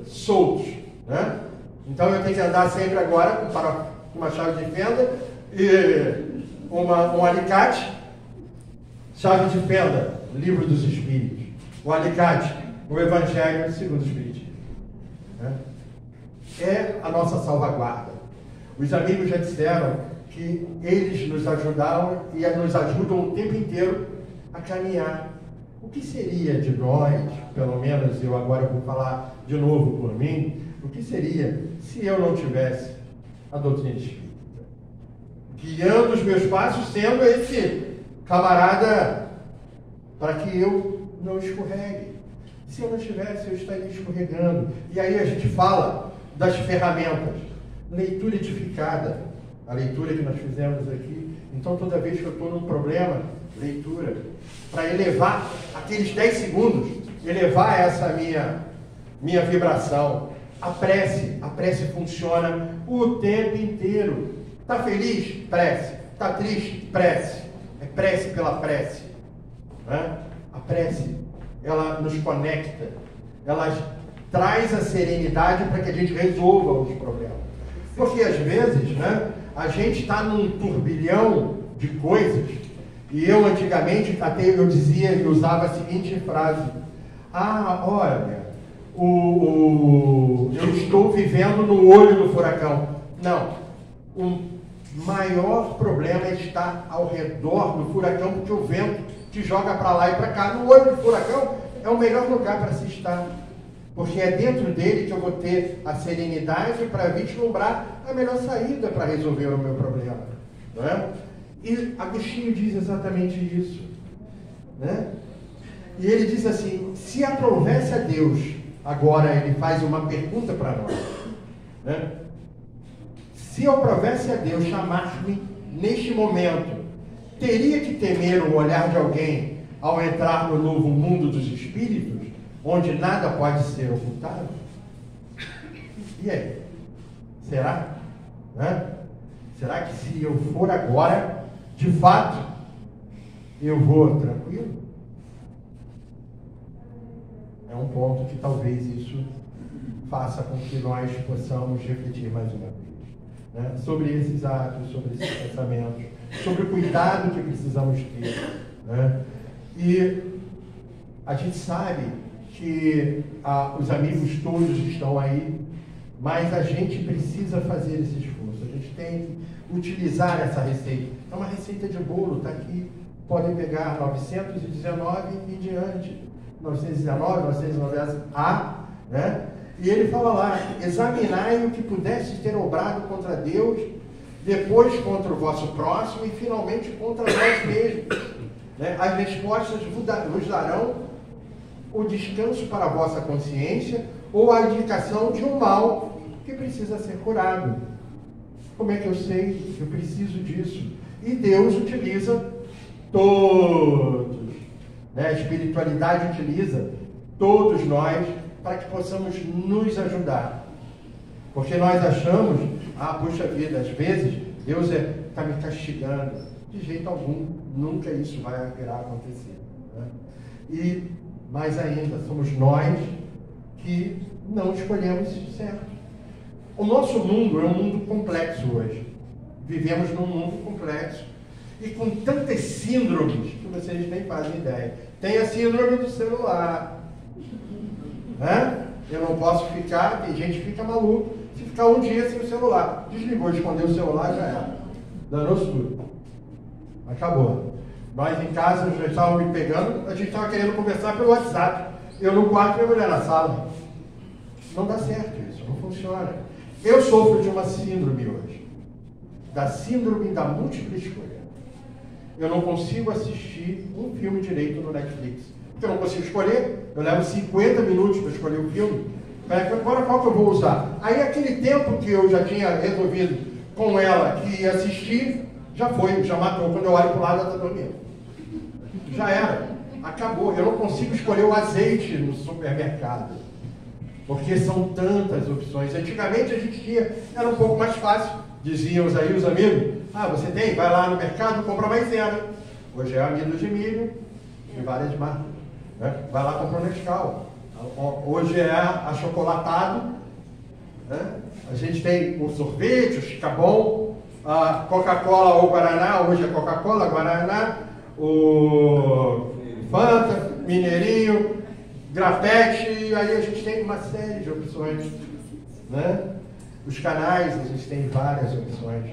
S4: soltos, né? Então eu tenho que andar sempre agora com uma chave de fenda e um alicate. Chave de fenda, Livro dos Espíritos. O alicate, o Evangelho segundo o Espiritismo, né? É a nossa salvaguarda. Os amigos já disseram que eles nos ajudaram e nos ajudam o tempo inteiro a caminhar. O que seria de nós, pelo menos eu agora vou falar de novo por mim, o que seria se eu não tivesse a doutrina espírita? Guiando os meus passos, sendo esse camarada para que eu não escorregue. Se eu não tivesse, eu estaria escorregando. E aí a gente fala das ferramentas. Leitura edificada, a leitura que nós fizemos aqui. Então, toda vez que eu estou num problema, leitura, para elevar aqueles 10 segundos, elevar essa minha vibração. A prece funciona o tempo inteiro. Está feliz? Prece. Está triste? Prece. É prece pela prece, né? A prece, ela nos conecta, ela traz a serenidade para que a gente resolva os problemas. Porque às vezes, né, a gente está num turbilhão de coisas, e eu antigamente eu dizia e usava a seguinte frase: olha, eu estou vivendo no olho do furacão. Não. O maior problema é estar ao redor do furacão, porque o vento te joga para lá e para cá. No olho do furacão é o melhor lugar para se estar, porque é dentro dele que eu vou ter a serenidade para vislumbrar a melhor saída para resolver o meu problema. Não é? E Agostinho diz exatamente isso. Né? E ele diz assim, se aprovesse a Deus, agora ele faz uma pergunta para nós. Né? Se aprovesse a Deus chamar-me neste momento, teria que temer o olhar de alguém ao entrar no novo mundo dos espíritos, onde nada pode ser ocultado? E aí? Será? Né? Será que se eu for agora, de fato, eu vou tranquilo? É um ponto que talvez isso faça com que nós possamos refletir mais uma vez. Né? Sobre esses atos, sobre esses pensamentos, sobre o cuidado que precisamos ter. Né? E a gente sabe que os amigos todos estão aí, mas a gente precisa fazer esse esforço. A gente tem que utilizar essa receita. É uma receita de bolo, está aqui. Podem pegar 919 e diante. 919, 990A, né? E ele fala lá, examinai o que pudesse ter obrado contra Deus, depois contra o vosso próximo e finalmente contra nós mesmos. Né? As respostas vos darão o descanso para a vossa consciência ou a indicação de um mal que precisa ser curado. Como é que eu sei que eu preciso disso? E Deus utiliza todos. Né? A espiritualidade utiliza todos nós para que possamos nos ajudar. Porque nós achamos, puxa vida, às vezes Deus está me castigando. De jeito algum, nunca isso vai virar a acontecer. Né? E mais ainda, somos nós que não escolhemos certo. O nosso mundo é um mundo complexo hoje. Vivemos num mundo complexo. E com tantas síndromes que vocês nem fazem ideia. Tem a síndrome do celular. Né? Eu não posso ficar, tem gente que fica maluco, se ficar um dia sem o celular. Desligou, escondeu o celular, já era. Danou-se tudo. Acabou. Nós em casa já estávamos me pegando, a gente estava querendo conversar pelo WhatsApp. Eu no quarto e minha mulher na sala. Não dá certo isso, não funciona. Eu sofro de uma síndrome hoje. Da síndrome da múltipla escolha. Eu não consigo assistir um filme direito no Netflix. Porque eu não consigo escolher. Eu levo 50 minutos para escolher o filme. Agora qual que eu vou usar? Aí aquele tempo que eu já tinha resolvido com ela que ia assistir, já foi, já matou. Quando eu olho para o lado, ela está dormindo. Já era. Acabou. Eu não consigo escolher o azeite no supermercado. Porque são tantas opções. Antigamente a gente tinha, era um pouco mais fácil. Diziam aí os amigos, você tem? Vai lá no mercado, compra maisena. Hoje é amido de milho e várias marcas. Né? Vai lá comprar o Nescau. Hoje é achocolatado. Né? A gente tem o sorvete, o Chicabon, a Coca-Cola ou Guaraná. Hoje é Coca-Cola, Guaraná, o Fanta, Mineirinho, Grapete. E aí a gente tem uma série de opções. Né? Os canais, a gente tem várias opções.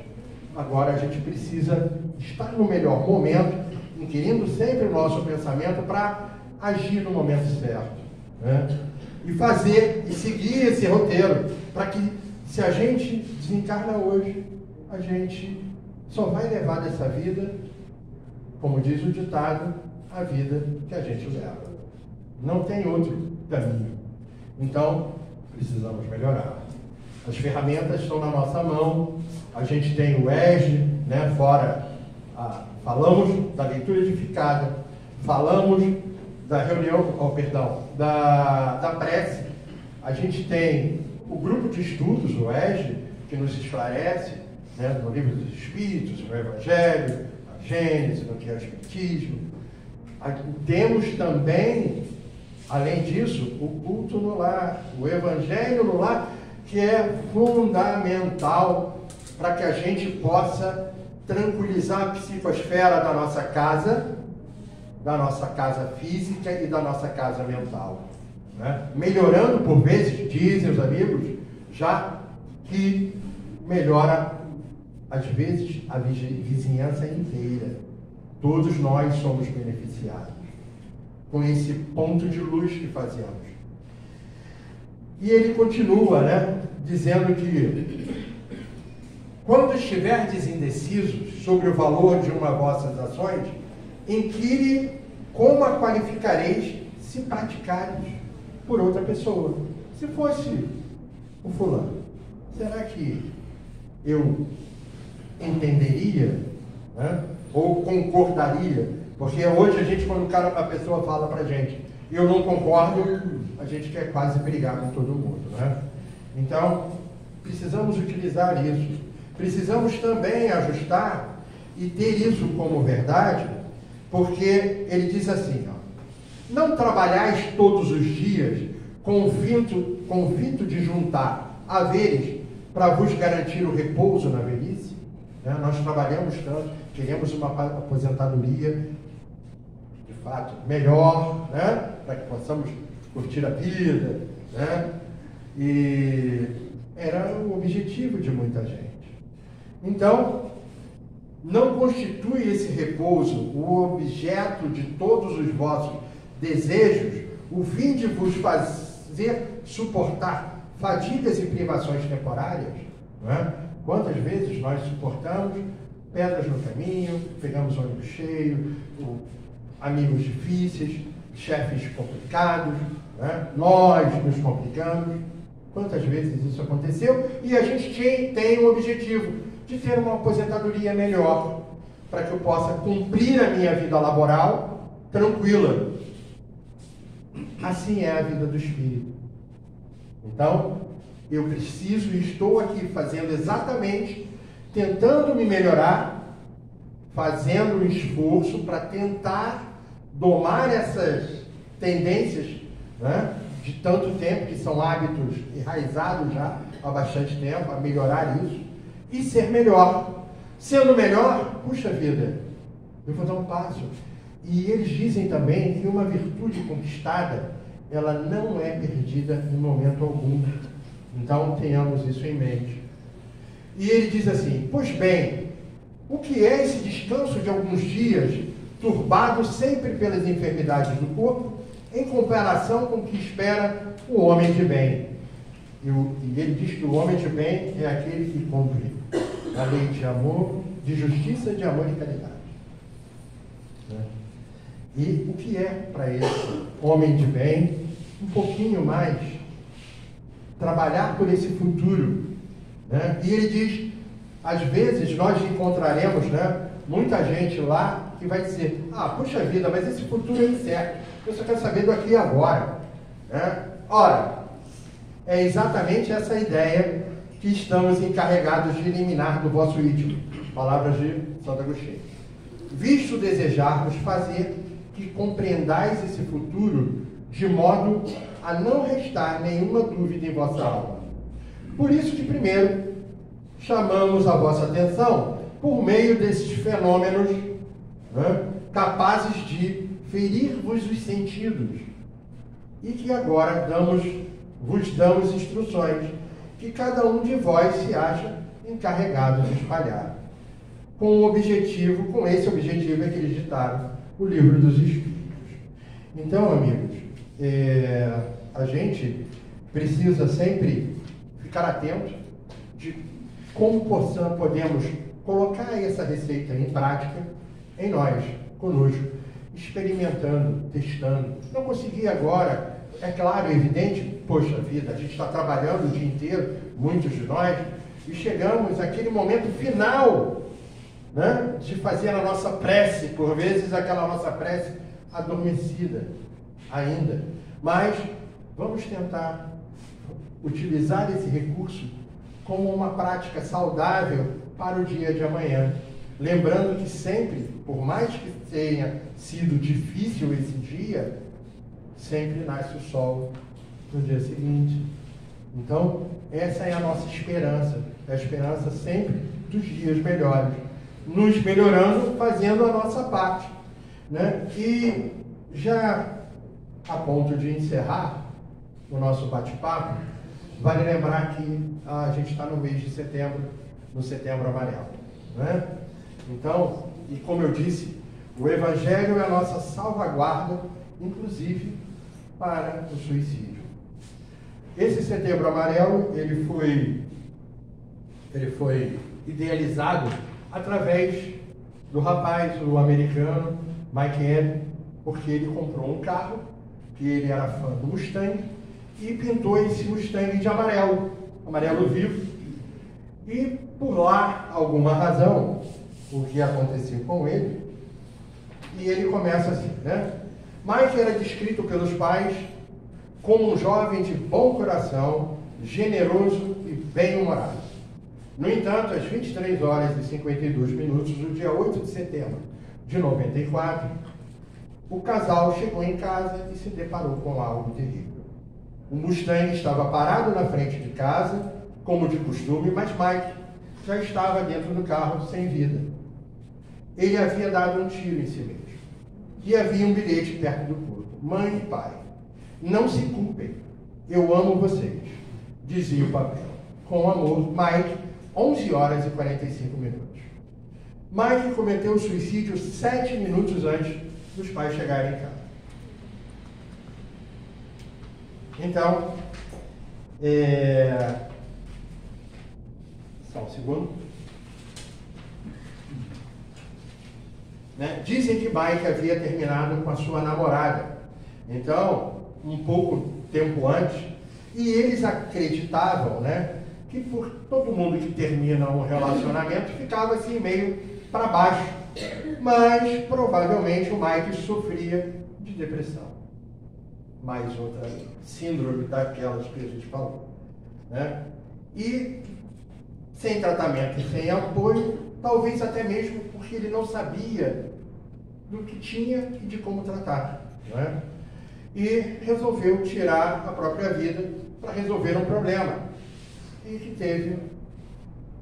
S4: Agora a gente precisa estar no melhor momento, inquirindo sempre o nosso pensamento para agir no momento certo. Né? E fazer, e seguir esse roteiro, para que se a gente desencarna hoje, a gente só vai levar dessa vida, como diz o ditado, a vida que a gente leva. Não tem outro caminho. Então, precisamos melhorar. As ferramentas estão na nossa mão, a gente tem o ESG, né, fora, falamos da leitura edificada, falamos da reunião, da prece, a gente tem o grupo de estudos, o ESG, que nos esclarece, né, no livro dos Espíritos, no Evangelho, a Gênesis, no que é o Espiritismo. Temos também, além disso, o culto no lar, o Evangelho no lar, que é fundamental para que a gente possa tranquilizar a psicosfera da nossa casa física e da nossa casa mental. né? Melhorando por vezes, dizem os amigos, já que melhora às vezes a vizinhança inteira. Todos nós somos beneficiados com esse ponto de luz que fazemos. E ele continua, né, dizendo que quando estiverdes indecisos sobre o valor de uma vossas ações, inquire como a qualificareis se praticares por outra pessoa. Se fosse o fulano, será que eu entenderia, né? Ou concordaria? Porque hoje a gente, quando a pessoa fala pra gente, eu não concordo, a gente quer quase brigar com todo mundo, né? Então, precisamos utilizar isso. Precisamos também ajustar e ter isso como verdade, porque ele diz assim, ó, não trabalhais todos os dias com o fito de juntar haveres para vos garantir o repouso na velhice, né? Nós trabalhamos tanto, queremos uma aposentadoria de fato melhor, né? Para que possamos curtir a vida, né? E era o objetivo de muita gente. Então, não constitui esse repouso o objeto de todos os vossos desejos, o fim de vos fazer suportar fadigas e privações temporárias, não é? Quantas vezes nós suportamos pedras no caminho, pegamos ônibus cheio, amigos difíceis, chefes complicados, não é? Nós nos complicamos. Quantas vezes isso aconteceu? E a gente tem um objetivo de ter uma aposentadoria melhor, para que eu possa cumprir a minha vida laboral tranquila. Assim é a vida do Espírito. Então, eu preciso e estou aqui fazendo exatamente, tentando me melhorar, fazendo um esforço para tentar domar essas tendências, né, de tanto tempo, que são hábitos enraizados já há bastante tempo, a melhorar isso e ser melhor. Sendo melhor, puxa vida, eu vou dar um passo. E eles dizem também que uma virtude conquistada, ela não é perdida em momento algum. Então, tenhamos isso em mente. E ele diz assim, pois bem, o que é esse descanso de alguns dias, turbado sempre pelas enfermidades do corpo, em comparação com o que espera o homem de bem? E ele diz que o homem de bem é aquele que cumpre a lei de amor, de justiça, de amor e caridade. Né? E o que é para esse homem de bem, um pouquinho mais, trabalhar por esse futuro. Né? E ele diz, às vezes nós encontraremos, né, muita gente lá que vai dizer, puxa vida, mas esse futuro é incerto, eu só quero saber do aqui e agora. Né? Ora, é exatamente essa ideia que estamos encarregados de eliminar do vosso íntimo. Palavras de Santo Agostinho. Visto desejarmos fazer que compreendais esse futuro de modo a não restar nenhuma dúvida em vossa alma. Por isso que primeiro chamamos a vossa atenção por meio desses fenômenos, né, capazes de ferir-vos os sentidos, e que agora vos damos instruções que cada um de vós se acha encarregado de espalhar. Com esse objetivo é que eles ditaram o Livro dos Espíritos. Então, amigos, a gente precisa sempre ficar atento de como podemos colocar essa receita em prática em nós, conosco, experimentando, testando. Não consegui agora, é claro, é evidente, poxa vida, a gente está trabalhando o dia inteiro, muitos de nós, e chegamos àquele momento final, né, de fazer a nossa prece, por vezes aquela nossa prece adormecida ainda. Mas vamos tentar utilizar esse recurso como uma prática saudável para o dia de amanhã. Lembrando que sempre, por mais que tenha sido difícil esse dia, sempre nasce o sol no dia seguinte. Então, essa é a nossa esperança. É a esperança sempre dos dias melhores. Nos melhorando, fazendo a nossa parte. Né? E já a ponto de encerrar, o nosso bate-papo, vale lembrar que a gente está no mês de setembro, no Setembro Amarelo, né? Então, e como eu disse, o Evangelho é a nossa salvaguarda, inclusive para o suicídio. Esse Setembro Amarelo, ele foi idealizado através do rapaz, o americano Mike Ed, porque ele comprou um carro, que ele era fã do Mustang, e pintou esse Mustang de amarelo, amarelo vivo. E por lá, alguma razão, o que aconteceu com ele, e ele começa assim, né? Mike era descrito pelos pais como um jovem de bom coração, generoso e bem-humorado. No entanto, às 23 horas e 52 minutos do dia 8 de setembro de 94, o casal chegou em casa e se deparou com algo terrível. O Mustang estava parado na frente de casa, como de costume, mas Mike já estava dentro do carro sem vida. Ele havia dado um tiro em si mesmo. E havia um bilhete perto do corpo. Mãe e pai, não se culpem, eu amo vocês, dizia o papel. Com amor, Mike, 11 horas e 45 minutos. Mike cometeu o suicídio 7 minutos antes dos pais chegarem em casa. Então, só um segundo. Né? Dizem que Mike havia terminado com a sua namorada. Então, um pouco tempo antes, e eles acreditavam, né, que por todo mundo que termina um relacionamento ficava assim meio para baixo. Mas provavelmente o Mike sofria de depressão. Mais outra síndrome daquelas que a gente falou, né? E sem tratamento e sem apoio, talvez até mesmo porque ele não sabia do que tinha e de como tratar, não é? E resolveu tirar a própria vida para resolver um problema. E que teve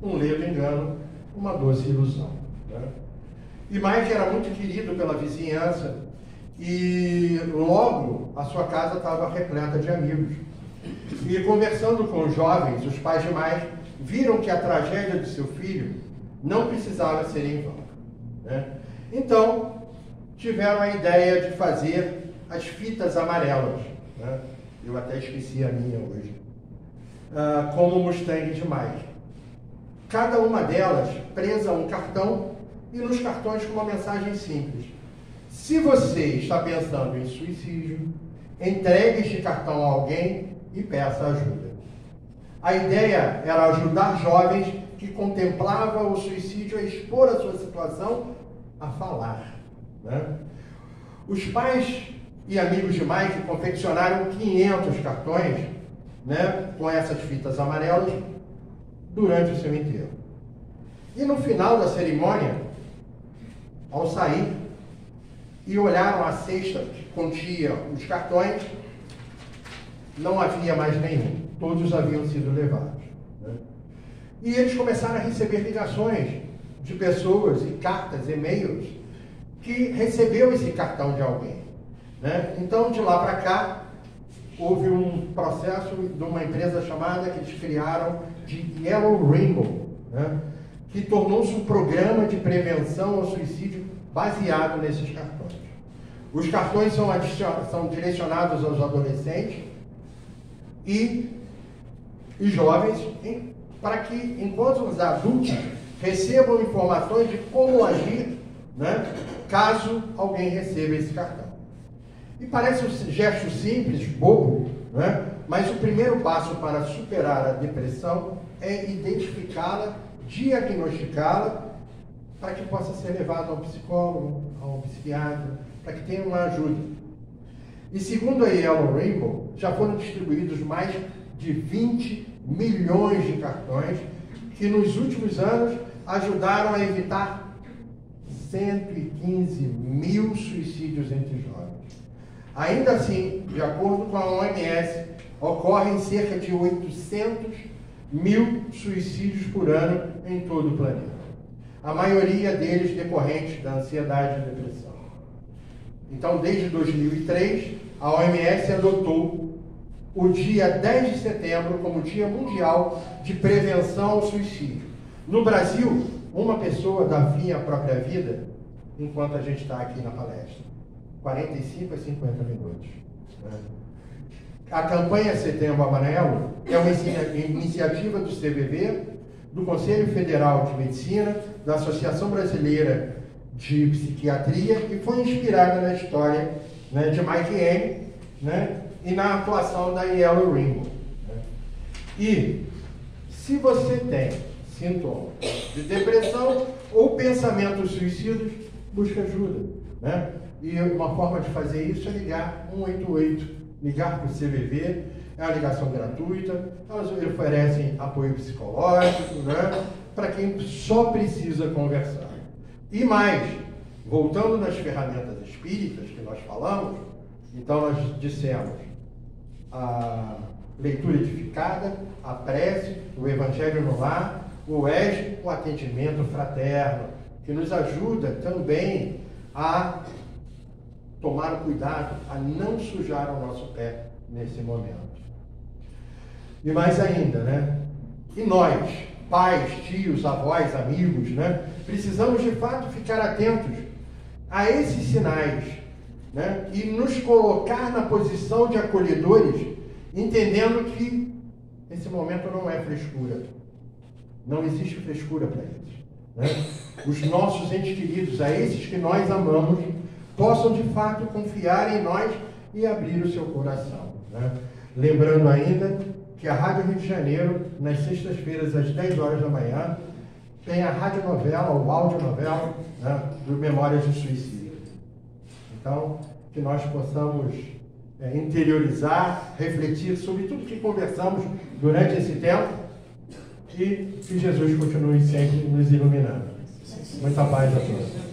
S4: um ledo engano, uma doce ilusão, né? E Mike era muito querido pela vizinhança e logo a sua casa estava repleta de amigos. E conversando com os jovens, os pais de Mike viram que a tragédia de seu filho não precisava ser em vão, né? Então, tiveram a ideia de fazer as fitas amarelas, né? Eu até esqueci a minha hoje. Como o Mustang de Mike. Cada uma delas presa a um cartão e nos cartões com uma mensagem simples. Se você está pensando em suicídio, entregue este cartão a alguém e peça ajuda. A ideia era ajudar jovens que contemplavam o suicídio a expor a sua situação a falar, né? Os pais e amigos de Mike confeccionaram 500 cartões, né, com essas fitas amarelas durante o seu enterro. E no final da cerimônia, ao sair e olharam a cesta que continha os cartões, não havia mais nenhum. Todos haviam sido levados, né? E eles começaram a receber ligações de pessoas e cartas, e-mails, que recebeu esse cartão de alguém, né? Então, de lá para cá, houve um processo de uma empresa chamada, que eles criaram, de Yellow Rainbow, né, que tornou-se um programa de prevenção ao suicídio baseado nesses cartões. Os cartões são direcionados aos adolescentes e jovens, para que, enquanto os adultos recebam informações de como agir, né, caso alguém receba esse cartão. E parece um gesto simples, bobo, né? Mas o primeiro passo para superar a depressão é identificá-la, diagnosticá-la, para que possa ser levado a um psicólogo, a um psiquiatra, para que tenha uma ajuda. E segundo a Yellow Rainbow, já foram distribuídos mais de 20 milhões de cartões, que nos últimos anos ajudaram a evitar 115 mil suicídios entre jovens. Ainda assim, de acordo com a OMS, ocorrem cerca de 800 mil suicídios por ano em todo o planeta. A maioria deles decorrentes da ansiedade e depressão. Então, desde 2003, a OMS adotou o dia 10 de setembro como Dia Mundial de Prevenção ao Suicídio. No Brasil, uma pessoa dá fim à própria vida enquanto a gente está aqui na palestra. 45 a 50 minutos. Né? A campanha Setembro Amarelo é uma iniciativa do CVV, do Conselho Federal de Medicina, da Associação Brasileira de Psiquiatria, e foi inspirada na história, né, de Mike M., né, e na atuação da Yellow Ringo. Né? E se você tem sintomas de depressão ou pensamentos suicidas, busque ajuda. Né? E uma forma de fazer isso é ligar 188, ligar para o CVV, é uma ligação gratuita, elas oferecem apoio psicológico, né, para quem só precisa conversar. E mais, voltando nas ferramentas espíritas que nós falamos, então nós dissemos a leitura edificada, a prece, o Evangelho no lar, o ESG, o atendimento fraterno, que nos ajuda também a tomar o cuidado, a não sujar o nosso pé nesse momento. E mais ainda, né? E nós, pais, tios, avós, amigos, né? Precisamos de fato ficar atentos a esses sinais, né? E nos colocar na posição de acolhedores, entendendo que esse momento não é frescura. Não existe frescura para eles. Né? Os nossos entes queridos, a esses que nós amamos, possam de fato confiar em nós e abrir o seu coração. Né? Lembrando ainda que a Rádio Rio de Janeiro, nas sextas-feiras, às 10 horas da manhã, tem a radionovela, ou audionovela, né, do Memórias de Suicídio. Então, que nós possamos interiorizar, refletir sobre tudo que conversamos durante esse tempo e que Jesus continue sempre nos iluminando. Muita paz a todos.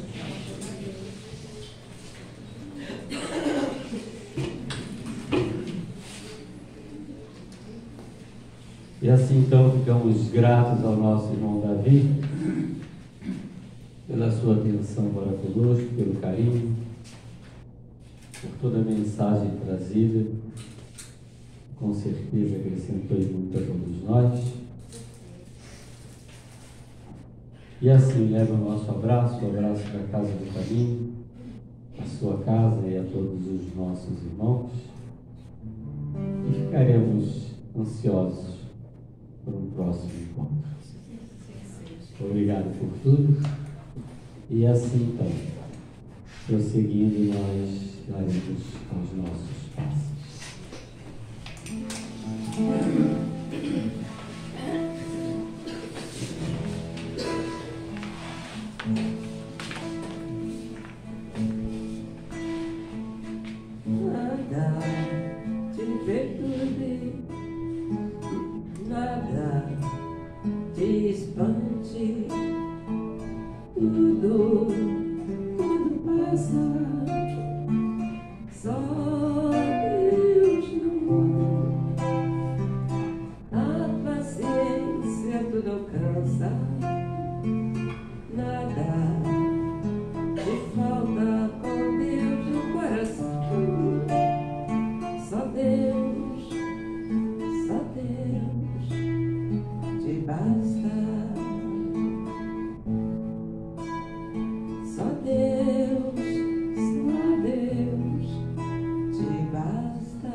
S2: E assim então ficamos gratos ao nosso irmão Davi pela sua atenção para conosco, pelo carinho, por toda a mensagem trazida, com certeza acrescentou muito a todos nós. E assim leva o nosso abraço, o abraço da Casa do Caminho, a sua casa e a todos os nossos irmãos. E ficaremos ansiosos por um próximo encontro. Obrigado por tudo. E assim então, prosseguindo, nós daremos aos nossos passos.
S5: Nada te perturbe, nada te espante, tudo passa, só Deus no mundo, a paciência tudo alcança, nada te falta com Deus no coração, só Deus te basta. Só Deus te basta.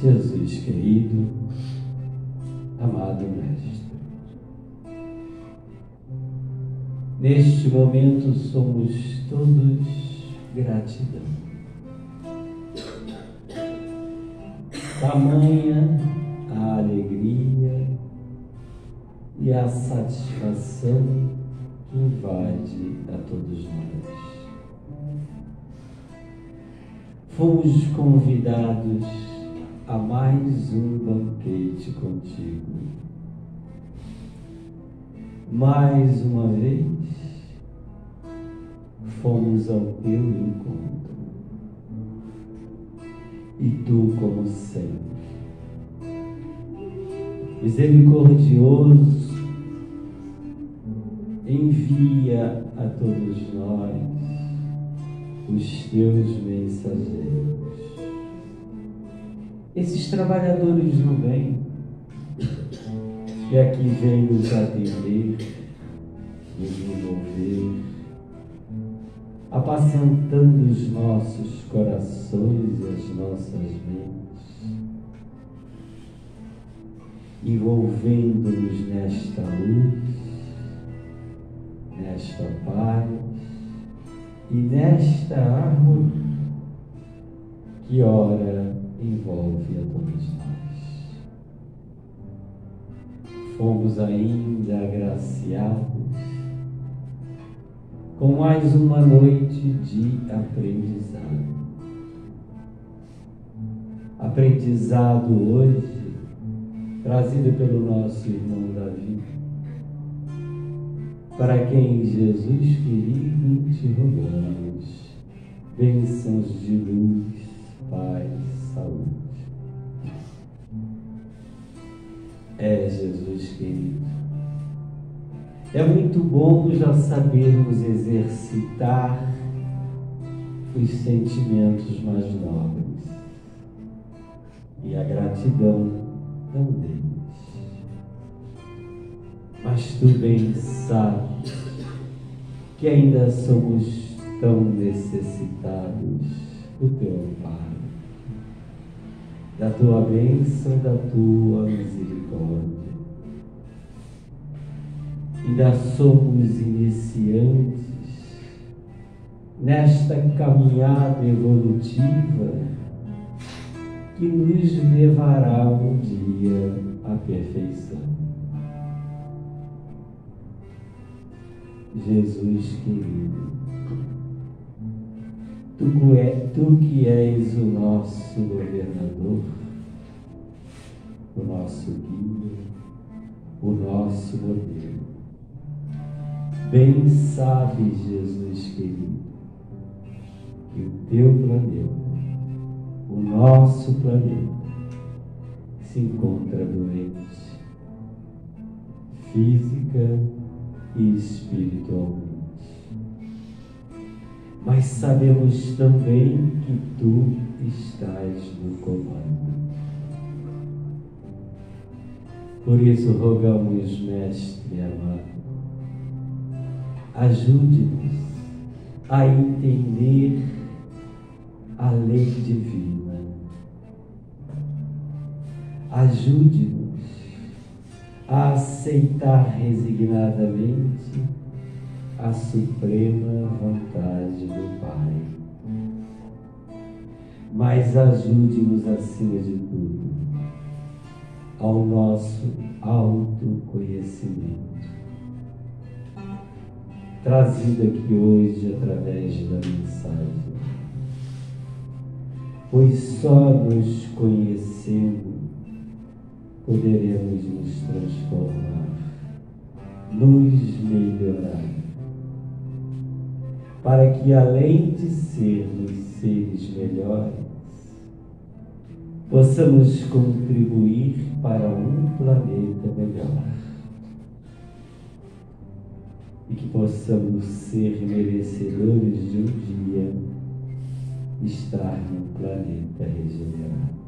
S2: Jesus querido, amado Mestre, neste momento somos todos gratidão. Tamanha a alegria e a satisfação invade a todos nós. Fomos convidados a mais um banquete contigo. Mais uma vez, fomos ao teu encontro. E tu, como sempre, misericordioso, envia a todos nós os teus mensageiros. Esses trabalhadores do bem, que aqui vêm nos atender, nos envolver, apacentando os nossos corações e as nossas mentes, envolvendo-nos nesta luz, nesta paz e nesta árvore que ora envolve a todos nós. Fomos ainda agraciados com mais uma noite de aprendizado. Aprendizado hoje, trazido pelo nosso irmão Davi, para quem Jesus querido te rogamos, bênçãos de luz, paz, saúde. Jesus querido, é muito bom já sabermos exercitar os sentimentos mais nobres e a gratidão é um deles. Mas tu bem sabes que ainda somos tão necessitados do teu amparo, da tua bênção, da tua misericórdia. Ainda somos iniciantes nesta caminhada evolutiva que nos levará um dia à perfeição. Jesus querido, tu que és o nosso governador, o nosso guia, o nosso modelo, bem sabes, Jesus querido, que o teu planeta, o nosso planeta, se encontra doente, física e espiritualmente. Mas sabemos também que tu estás no comando. Por isso rogamos, Mestre amado, ajude-nos a entender a lei divina. Ajude-nos a aceitar resignadamente a suprema vontade do Pai. Mas ajude-nos, acima de tudo, ao nosso autoconhecimento, trazido aqui hoje através da mensagem. Pois só nos conhecendo poderemos nos transformar, nos melhorar, para que, além de sermos seres melhores, possamos contribuir para um planeta melhor e que possamos ser merecedores de um dia estar num planeta regenerado.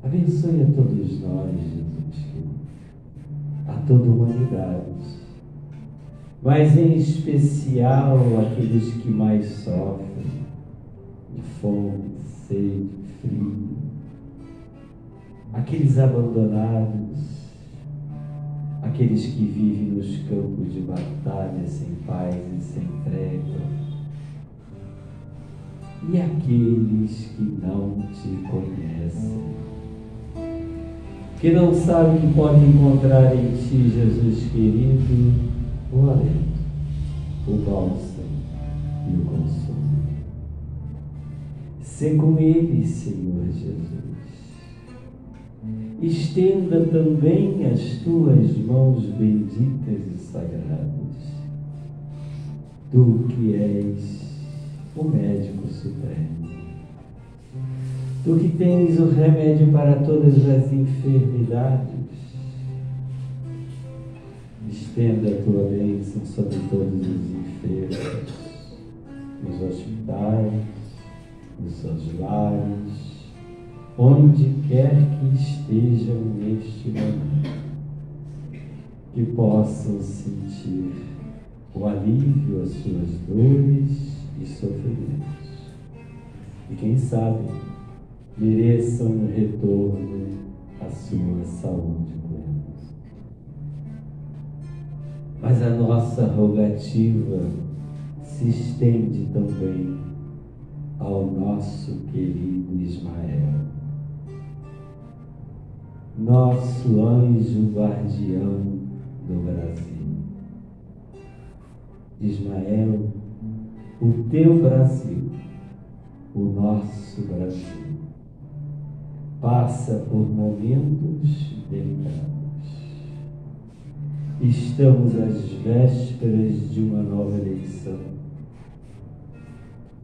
S2: Abençoe a todos nós, Jesus querido, a toda a humanidade, mas em especial aqueles que mais sofrem de fome, sede, frio, aqueles abandonados, aqueles que vivem nos campos de batalha sem paz e sem trégua, e aqueles que não te conhecem, que não sabem que podem encontrar em ti, Jesus querido, o alento, o bálsamo e o consolo. Sê com eles, Senhor Jesus. Estenda também as tuas mãos benditas e sagradas, tu que és o médico supremo, tu que tens o remédio para todas as enfermidades. Estenda a tua bênção sobre todos os enfermos, nos hospitais, nos seus lares, onde quer que estejam neste momento, que possam sentir o alívio às suas dores e sofrimentos. E quem sabe, mereçam um retorno à sua saúde plena. Mas a nossa rogativa se estende também ao nosso querido Ismael, nosso anjo guardião do Brasil. Ismael, o teu Brasil, o nosso Brasil, passa por momentos delicados. Estamos às vésperas de uma nova eleição.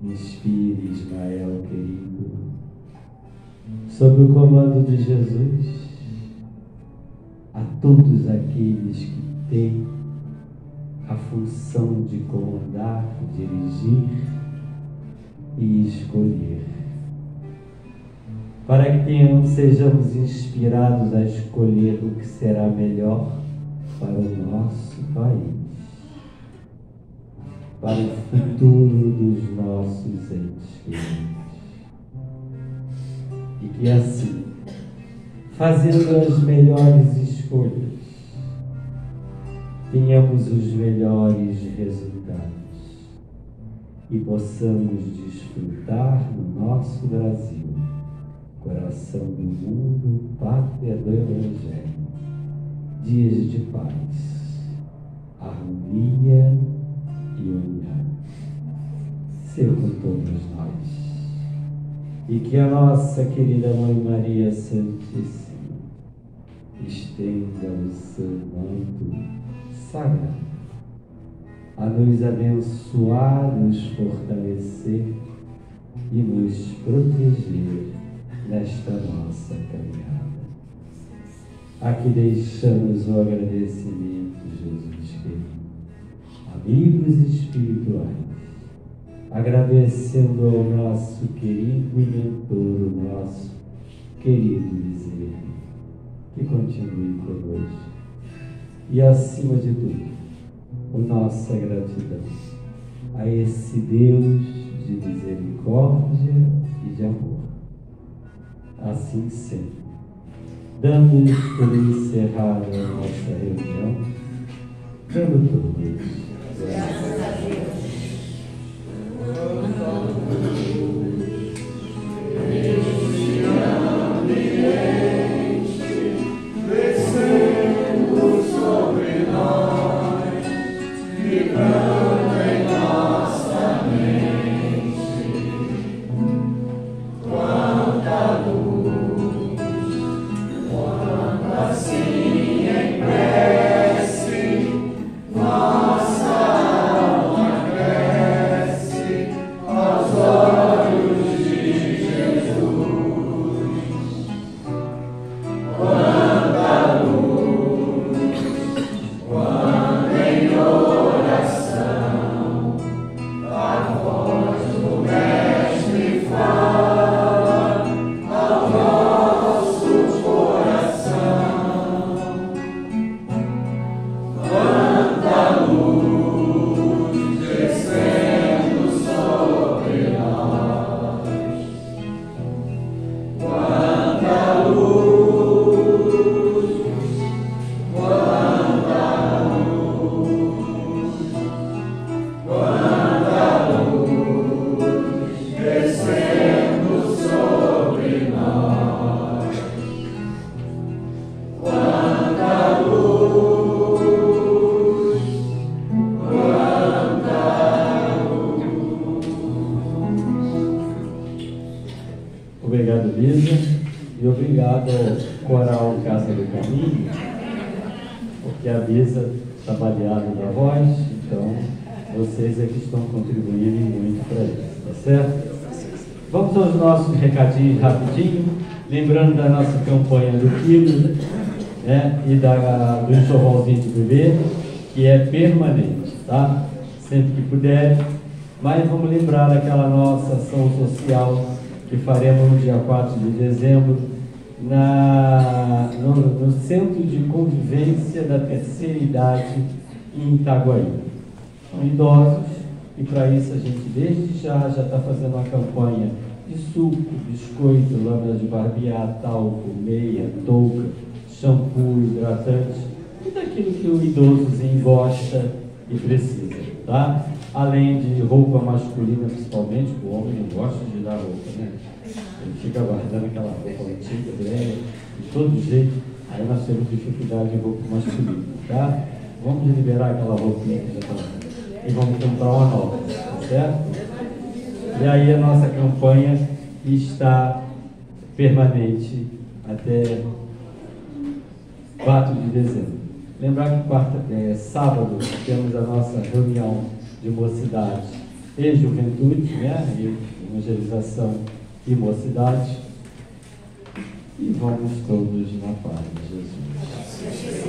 S2: Inspire, Ismael querido, sob o comando de Jesus, a todos aqueles que têm a função de comandar, dirigir e escolher, para que sejamos inspirados a escolher o que será melhor para o nosso país, para o futuro dos nossos entes queridos. E que assim, fazendo as melhores escolhas, tenhamos os melhores resultados e possamos desfrutar no nosso Brasil, coração do mundo, pátria do Evangelho, dias de paz, harmonia e união. Seja com todos nós. E que a nossa querida Mãe Maria Santíssima estenda o seu manto sagrado a nos abençoar, nos fortalecer e nos proteger nesta nossa caminhada. Aqui deixamos o agradecimento, Jesus querido. Amigos espirituais, agradecendo ao nosso querido mentor, o nosso querido Bezerra, que continue conosco. E acima de tudo, a nossa gratidão a esse Deus de misericórdia e de amor. Assim sendo, damos por encerrada a nossa reunião, dando todos graças a Deus.
S3: Assim em prece, nós
S2: obrigado ao Coral Casa do Caminho, porque a mesa está baleada da voz, então vocês é que estão contribuindo muito para isso, tá certo? Vamos aos nossos recadinhos rapidinho, lembrando da nossa campanha do quilo, né, e do enxovalzinho de bebê, que é permanente, tá? Sempre que puder, mas vamos lembrar daquela nossa ação social que faremos no dia 4 de dezembro no Centro de Convivência da Terceira Idade em Itaguaí. São idosos e para isso a gente desde já está fazendo uma campanha de suco, biscoito, lâmina de barbear, talco, meia, touca, shampoo, hidratante, tudo aquilo que o idosozinho gosta e precisa, tá? Além de roupa masculina, principalmente, o homem não gosta de dar roupa, né? Ele fica guardando aquela roupa antiga, velha, de todo jeito. Aí nós temos dificuldade de roupa masculina, tá? Vamos liberar aquela roupinha que já está e vamos comprar uma nova, tá certo? E aí a nossa campanha está permanente até 4 de dezembro. Lembrar que sábado temos a nossa reunião de mocidade e juventude, né? Evangelização e mocidade. E vamos todos na paz de Jesus.